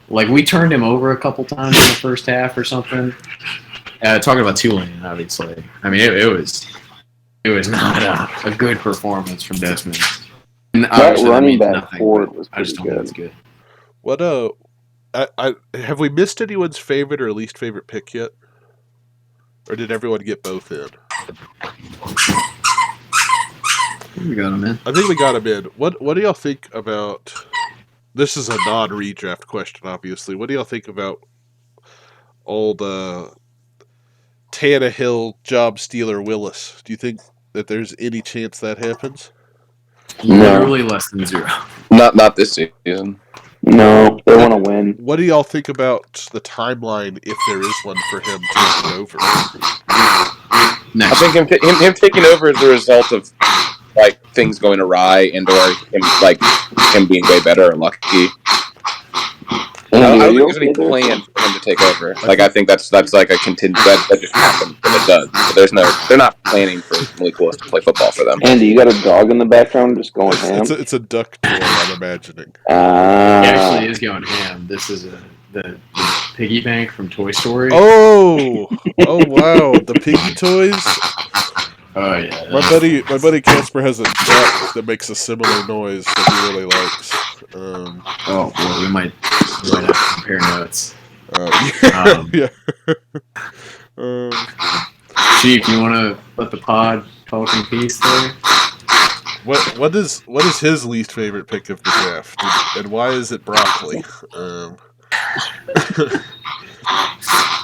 Like we turned him over a couple times in the first half or something. Talking about Tulane, obviously. I mean, it was not a good performance from Desmond. And that running back Ford was pretty good. What have we missed anyone's favorite or least favorite pick yet? Or did everyone get both in? We got him in. I think we got him in. What do y'all think about? This is a non-redraft question, obviously. What do y'all think about old Tannehill job stealer Willis? Do you think that there's any chance that happens? Literally less than 0. Not this season. No, they want to win. What do y'all think about the timeline, if there is one, for him taking over? I think him taking over is the result of like things going awry or him being way better and lucky. I don't think there's any plan for him to take over. Like I think that's like a contingent that just happened, and it does. But they're not planning for Malik Willis to play football for them. Andy, you got a dog in the background just going ham? It's a duck toy, I'm imagining. He actually is going ham. This is the piggy bank from Toy Story. Oh wow, the piggy toys. Oh yeah. My buddy Casper has a duck that makes a similar noise that he really likes. Oh boy, we might have to compare notes. Yeah. Yeah. Chief, you want to let the pod talk in peace there? What is his least favorite pick of the draft, and why is it broccoli?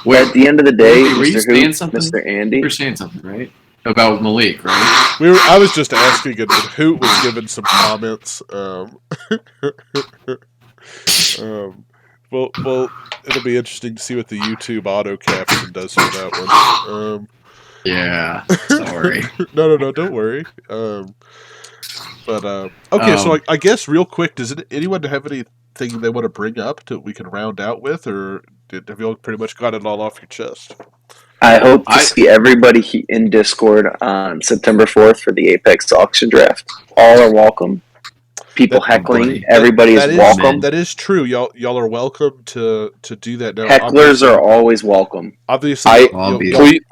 Well, at the end of the day, were you Mr. saying Hoop, something? Mr. You Andy. were saying something, right? About Malik, right? I was just asking, and Hoot was giving some comments. Well, it'll be interesting to see what the YouTube auto caption does for that one. Yeah. Sorry. No, don't worry. Okay, so I guess real quick, does anyone have anything they want to bring up that we can round out with, or have you all pretty much got it all off your chest? I hope to see everybody in Discord on September 4th for the Apex auction draft. All are welcome. People heckling, everybody is welcome. That is true. Y'all are welcome to do that. Now, hecklers are always welcome. Obviously,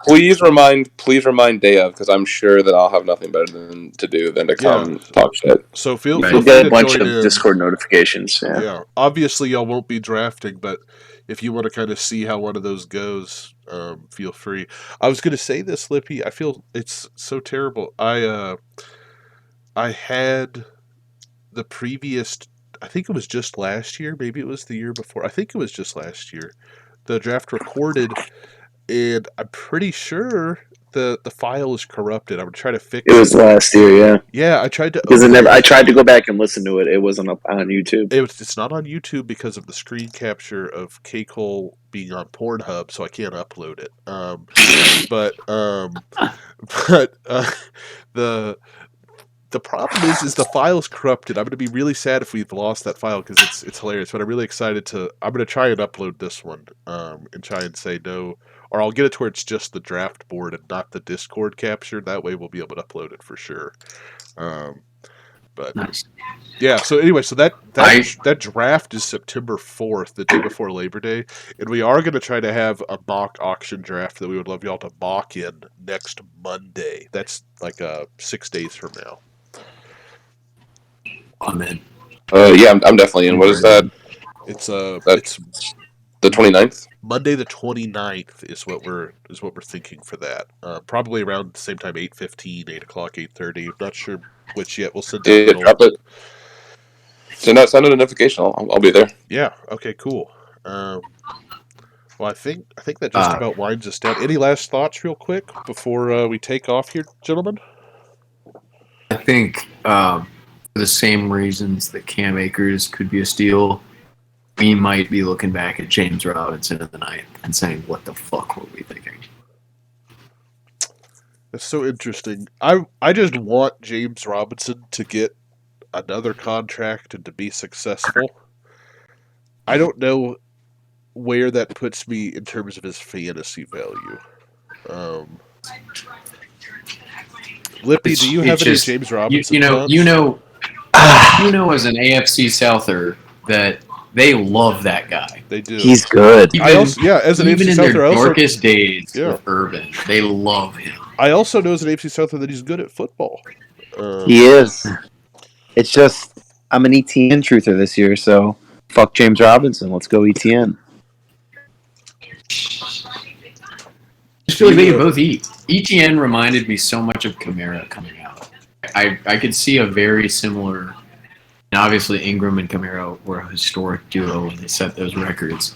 please remind Dave, because I'm sure that I'll have nothing better than to come talk shit. So feel free get a bunch of Discord notifications. Yeah. Obviously, y'all won't be drafting, but if you want to kind of see how one of those goes, feel free. I was going to say this, Lippy. I feel it's so terrible. I had the previous, I think it was just last year, maybe it was the year before. I think it was just last year. The draft recorded, and I'm pretty sure the file is corrupted. I'm gonna try to fix it. It was last year, yeah. Yeah, I tried to. Because I tried to go back and listen to it. It wasn't up on YouTube. It's not on YouTube because of the screen capture of K. Cole being on Pornhub, so I can't upload it. The problem is the file's corrupted. I'm going to be really sad if we've lost that file because it's hilarious. But I'm really excited I'm going to try and upload this one and try and say no. Or I'll get it to where it's just the draft board and not the Discord capture. That way we'll be able to upload it for sure. But nice. Yeah, so anyway, so that draft is September 4th, the day before Labor Day. And we are going to try to have a mock auction draft that we would love y'all to mock in next Monday. That's like 6 days from now. I'm in. Yeah, I'm definitely in. What is that? It's the 29th. Monday the 29th is what we're thinking for that. Probably around the same time, 8:15, 8 o'clock, 8:30. I'm not sure which yet. We'll send out drop it. Send out a notification. I'll be there. Yeah. Okay. Cool. Well, I think that just about winds us down. Any last thoughts, real quick, before we take off here, gentlemen? I think for the same reasons that Cam Akers could be a steal, we might be looking back at James Robinson in the ninth and saying, "What the fuck were we thinking?" That's so interesting. I just want James Robinson to get another contract and to be successful. I don't know where that puts me in terms of his fantasy value. Lippy, do you have any James Robinson? You know, as an AFC Souther, that they love that guy. They do. He's good. As an AFC in Souther, their darkest days with Urban, they love him. I also know as an AFC Souther that he's good at football. He is. It's just I'm an ETN truther this year, so fuck James Robinson. Let's go ETN. I feel like they both eat. ETN reminded me so much of Kamara coming out. I could see a very similar. And obviously, Ingram and Kamara were a historic duo when they set those records.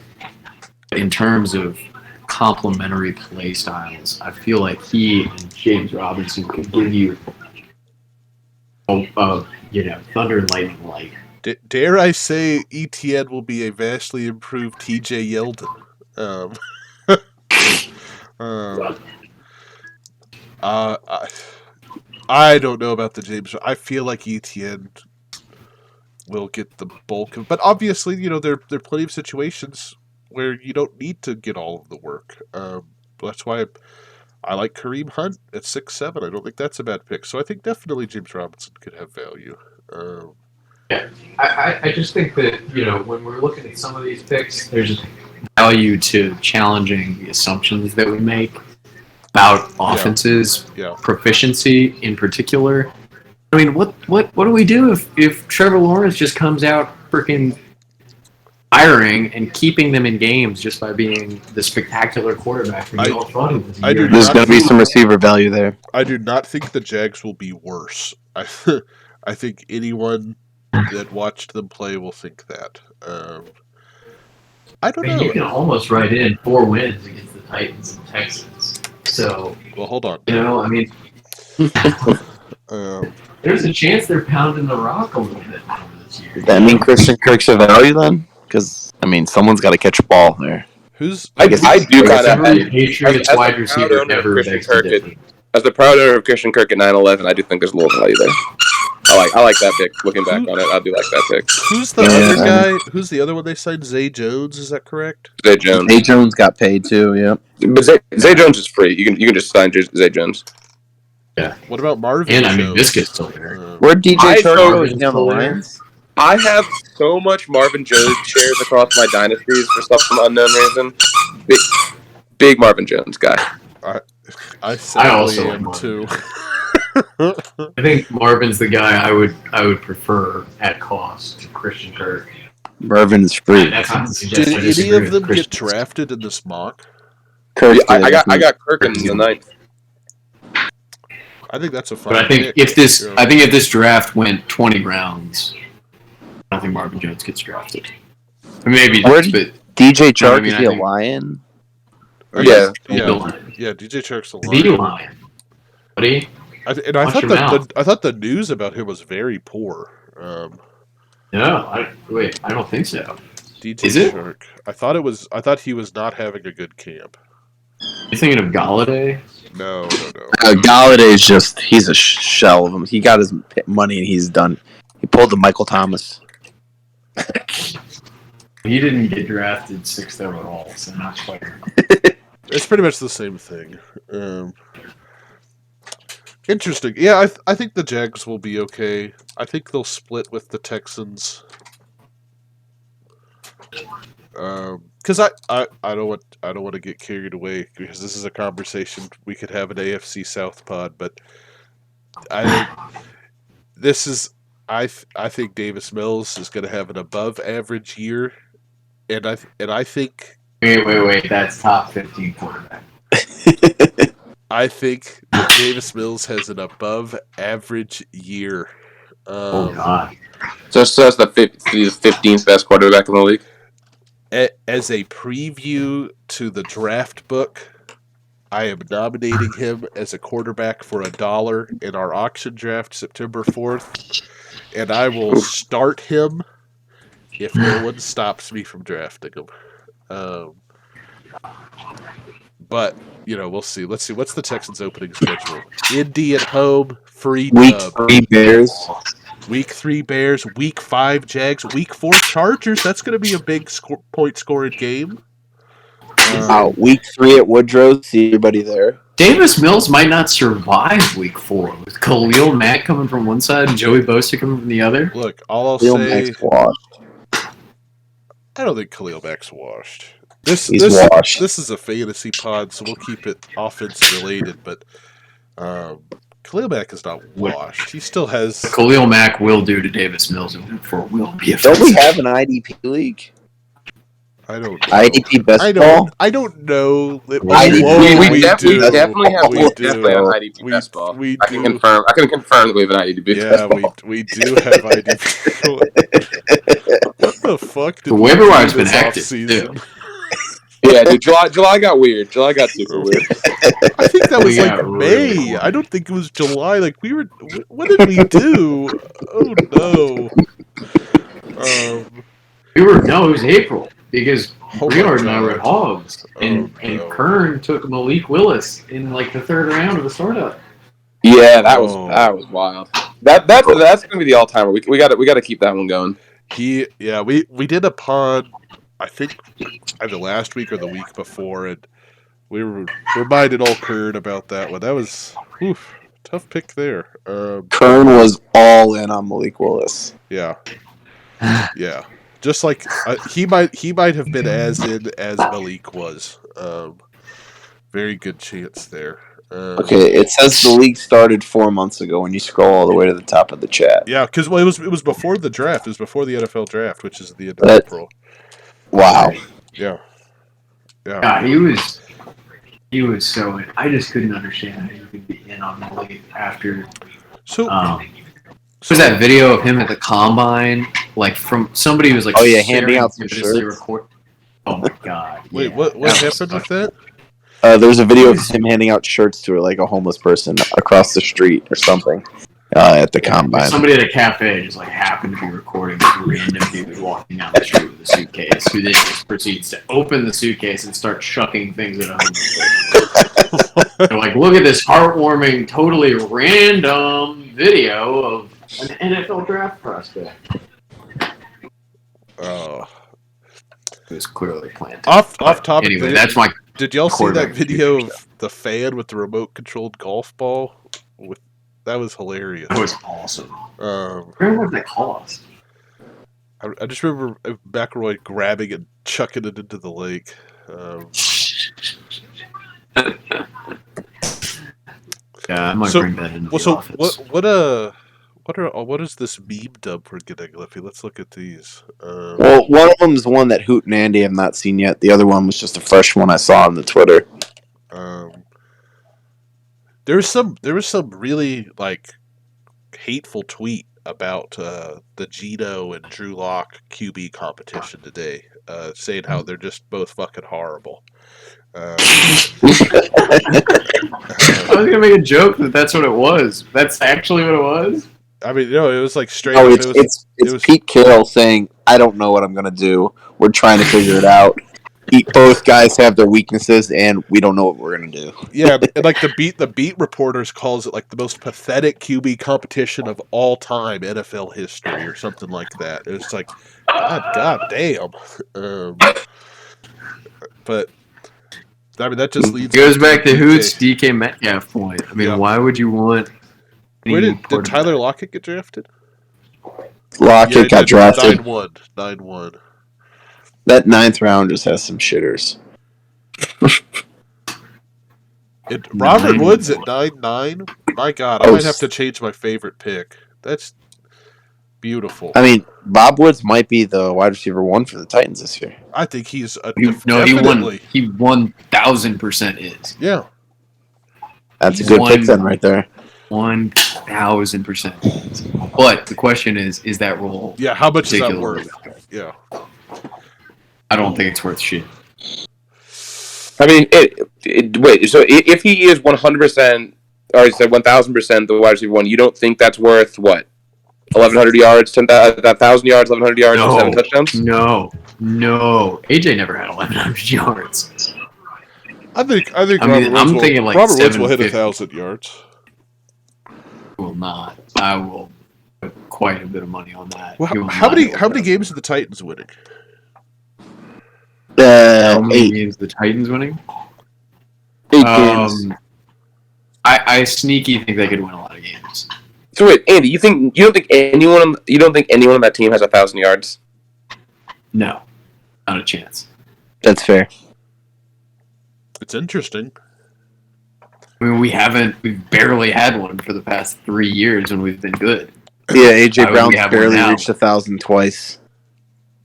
In terms of complementary play styles, I feel like he and James Robinson could give you, thunder and lightning light. Dare I say, ETN will be a vastly improved TJ Yeldon. I don't know about the James. I feel like ETN will get the bulk of, but obviously, there are plenty of situations where you don't need to get all of the work. That's why I like Kareem Hunt at 6'7". I don't think that's a bad pick. So I think definitely James Robinson could have value. Yeah, I just think that when we're looking at some of these picks, there's value to challenging the assumptions that we make. about offenses proficiency in particular. I mean, what do we do if Trevor Lawrence just comes out freaking firing and keeping them in games just by being the spectacular quarterback we all thought he was? There's going to be some receiver value there. I do not think the Jags will be worse. I think anyone that watched them play will think that. I don't know. You can almost write in 4 wins against the Titans and Texans. So, well, hold on. You know, I mean, there's a chance they're pounding the rock a little bit more this year. Does that mean Christian Kirk's a value then? Because, I mean, someone's got to catch a ball there. I guess I do kind of. Patriots wide receiver never begs to differ. As the proud owner of Christian Kirk at 9-11, I do think there's a little value there. I like that pick. Looking back on it, I do like that pick. Who's the other guy? Who's the other one they signed? Zay Jones, is that correct? Zay Jones. Zay Jones got paid too. Yep. But Zay Jones is free. You can just sign Zay Jones. Yeah. What about Marvin? And I mean, Biscuit's still there. Where'd DJ Chark go? Is he on the Lions? I have so much Marvin Jones shares across my dynasties for some unknown reason. Big Marvin Jones guy. I also am too. I think Marvin's the guy I would prefer at cost to Christian Kirk. Marvin's free. Did any of them get drafted in this mock? Kirk, I got Kirk in the 9th. I think that's a fun. But I think if this draft went 20 rounds, I don't think Marvin Jones gets drafted. Maybe DJ Chark is he a Lion? Yeah, DJ Chark's a Lion. The Lion. Buddy. I thought the news about him was very poor. No, I don't think so. DJ Chark. I thought he was not having a good camp. You thinking of Galladay? No. Galladay's he's a shell of him. He got his money and he's done. He pulled the Michael Thomas. He didn't get drafted 6th overall, so not quite. It's pretty much the same thing. Interesting. Yeah, I think the Jags will be okay. I think they'll split with the Texans. Because I don't want to get carried away because this is a conversation we could have an AFC South pod, but I think Davis Mills is going to have an above average year, and I think wait that's top 15 quarterback. I think Davis Mills has an above average year. Oh God! So that's the 15th best quarterback in the league. As a preview to the draft book, I am nominating him as a quarterback for $1 in our auction draft September 4th, and I will start him if no one stops me from drafting him. But, we'll see. Let's see. What's the Texans' opening schedule? Indy at home, free Week dub. 3 Bears. Week 3 Bears, Week 5 Jags, Week 4 Chargers. That's going to be a big point-scoring game. Week 3 at Woodrow. See everybody there. Davis Mills might not survive Week 4 with Khalil Mack coming from one side and Joey Bosa coming from the other. Look, all I'll Khalil say... Mack's washed. I don't think Khalil Mack's washed. He's washed. This is a fantasy pod, so we'll keep it offense-related, but... Khalil Mack is not washed. He still has... Khalil Mack will do to Davis Mills and Week 4 will be offensive. Don't we have an IDP league? I don't know. IDP best ball? I don't know. We definitely have an IDP best ball. I can confirm that we have an IDP best ball. We do have IDP. What the fuck did the waiver wire's been active season? Yeah, dude, July got weird. July got super weird. I think that was like May. I don't think it was July. Like what did we do? Oh no. It was April because Renard and I were at Hogs, and Kern took Malik Willis in like the 3rd round of the startup. Yeah, that was wild. That's gonna be the all timer. We got to keep that one going. We did a pod. I think either last week or the week before, and we reminded old Kern about that one. That was tough pick there. Kern was all in on Malik Willis. Yeah. Just like he might have been as in as Malik was. Very good chance there. Okay, it says the league started 4 months ago when you scroll all the way to the top of the chat. Yeah, because it was before the draft. It was before the NFL draft, which is the end of That- April. Wow. Yeah. Yeah, he was so in. I just couldn't understand how you could be in on the league after. So, Was that video of him at the combine, like from somebody who was like, Oh, yeah, handing out some serendipitously shirts. Oh my god! wait, yeah, what that happened with that? There's a video of him handing out shirts to like a homeless person across the street or something at the combine. Somebody at a cafe just like happened to be recording this random dude walking down the street with a suitcase, who then just proceeds to open the suitcase and start chucking things at a homeless person. They're like, look at this heartwarming, totally random video of an NFL draft prospect. Oh. It was clearly planted. Off topic. Anyway, that's my. Did y'all see that quarterback video future of the fan with the remote controlled golf ball? That was hilarious. That was awesome. Where was that cost? I just remember McElroy grabbing it and chucking it into the lake. Yeah, I might bring that into the office. What is this meme dub we're getting, Liffy? Let's look at these. Well, one of them is one that Hoot and Andy have not seen yet. The other one was just a fresh one I saw on the Twitter. There was some really like hateful tweet about the Gino and Drew Lock QB competition today, saying how they're just both fucking horrible. I was gonna make a joke that's what it was. That's actually what it was. I mean, no, it was like straight. Oh, up, it's Pete Carroll saying, "I don't know what I'm gonna do. We're trying to figure it out. Both guys have their weaknesses, and we don't know what we're gonna do." Yeah, and like the beat reporters calls it like the most pathetic QB competition of all time NFL history or something like that. It's like, god damn. But I mean, that just leads. It goes back to Hoot's DK Metcalf point. I mean, why would you want? Where did Tyler Lockett get drafted? Lockett got drafted 9-1. That 9th round just has some shitters. Robert Woods at 9-9. My God, I might have to change my favorite pick. That's beautiful. I mean, Bob Woods might be the wide receiver 1 for the Titans this year. I think he's definitely. He 1,000% is. Yeah, that's a good pick then, right there. 1,000%. But the question is that role? Yeah, how much is that worth? Yeah. I don't think it's worth shit. I mean, wait. So if he is 100%, or he said 1,000% the wide receiver 1, you don't think that's worth what? 1,100 yards, 1,000 yards, 1,100 yards, and 7 touchdowns? No. AJ never had 1,100 yards. I think Robert Woods will hit 1,000 yards. Will not. I will put quite a bit of money on that. Well, how many games are the Titans winning? How many games the Titans winning? 8 games. I sneaky think they could win a lot of games. So wait, Andy, you don't think anyone on that team has 1,000 yards? No, not a chance. That's fair. It's interesting. I mean, we've barely had one for the past 3 years when we've been good. Yeah, AJ Brown's barely reached 1,000 twice.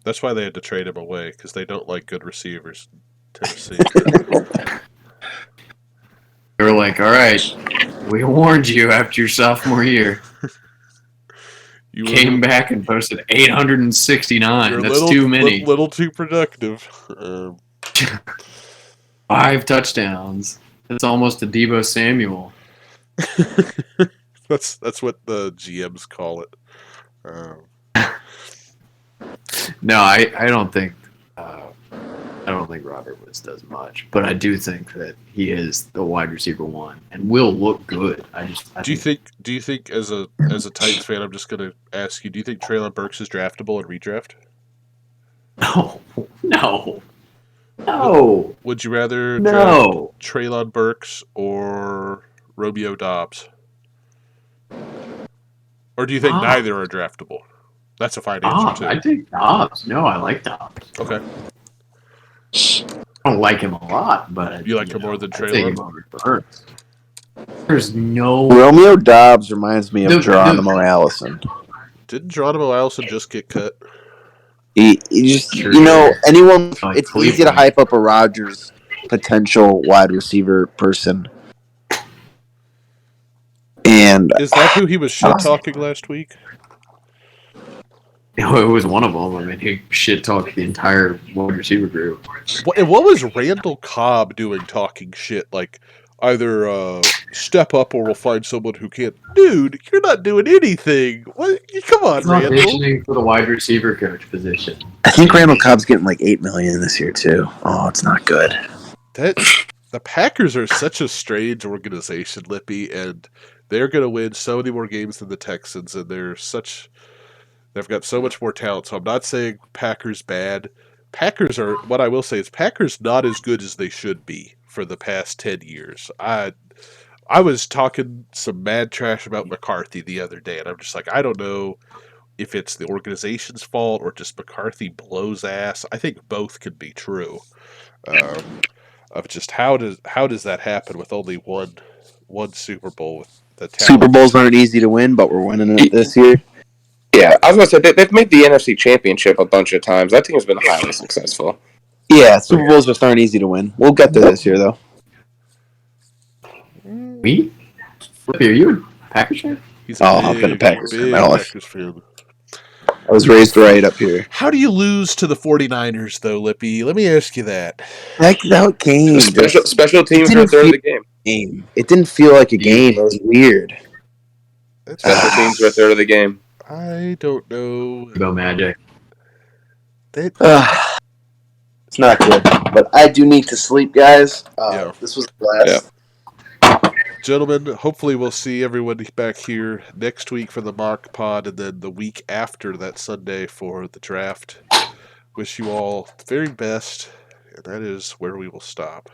That's why they had to trade him away, because they don't like good receivers in Tennessee. They were like, all right, we warned you after your sophomore year. You came back and posted 869. That's too many. Little too productive. 5 touchdowns. That's almost a Deebo Samuel. That's what the GMs call it. No, I don't think Robert Woods does much, but I do think that he is the wide receiver 1 and will look good. Do you think as a Titans fan, I'm just gonna ask you, do you think Treylon Burks is draftable in redraft? No. Would you rather draft Treylon Burks or Romeo Doubs? Or do you think neither are draftable? That's a fine answer, too. I think Dobbs. No, I like Dobbs. Okay. I don't like him a lot, but You like him more than I take Traylon? him over Burns. There's no Romeo Dobbs reminds me of The- Geronimo Allison. Didn't Geronimo Allison just get cut? He just, Sure you know, did. anyone. Like It's easy to Cleveland. hype up a Rodgers potential wide receiver person, and Is that who he was shit talking last week? It was one of them. I mean, he shit talked the entire wide receiver group. What was Randall Cobb doing talking shit? Like, either step up or we'll find someone who can't. Dude, you're not doing anything. What? Come on, He's not Randall. auditioning for the wide receiver coach position. I think Randall Cobb's getting like $8 million this year too. Oh, it's not good. The Packers are such a strange organization, Lippy, and they're going to win so many more games than the Texans, and they've got so much more talent. So I'm not saying Packers bad. Packers are, what I will say is Packers not as good as they should be for the past 10 years. I was talking some mad trash about McCarthy the other day, and I'm just like, I don't know if it's the organization's fault or just McCarthy blows ass. I think both could be true. Of just how does that happen with only one Super Bowl with the talent? Super Bowls aren't easy to win, but we're winning it this year. Yeah, I was going to say, they've made the NFC Championship a bunch of times. That team has been highly successful. Yeah, Super Bowls just aren't easy to win. We'll get there this year, though. Me? Flippy, are you a Packers fan? He's a I've been a Packers fan my whole life. Packers fan. I was raised right up here. How do you lose to the 49ers, though, Lippy? Let me ask you that. That game, Special teams are a third of the game. It didn't feel like a game. It was weird. Special teams are a third of the game. I don't know. Go Magic. That, It's not good, but I do need to sleep, guys. Yeah. This was the last. Gentlemen, hopefully we'll see everyone back here next week for the mock pod, and then the week after that Sunday for the draft. Wish you all the very best, and that is where we will stop.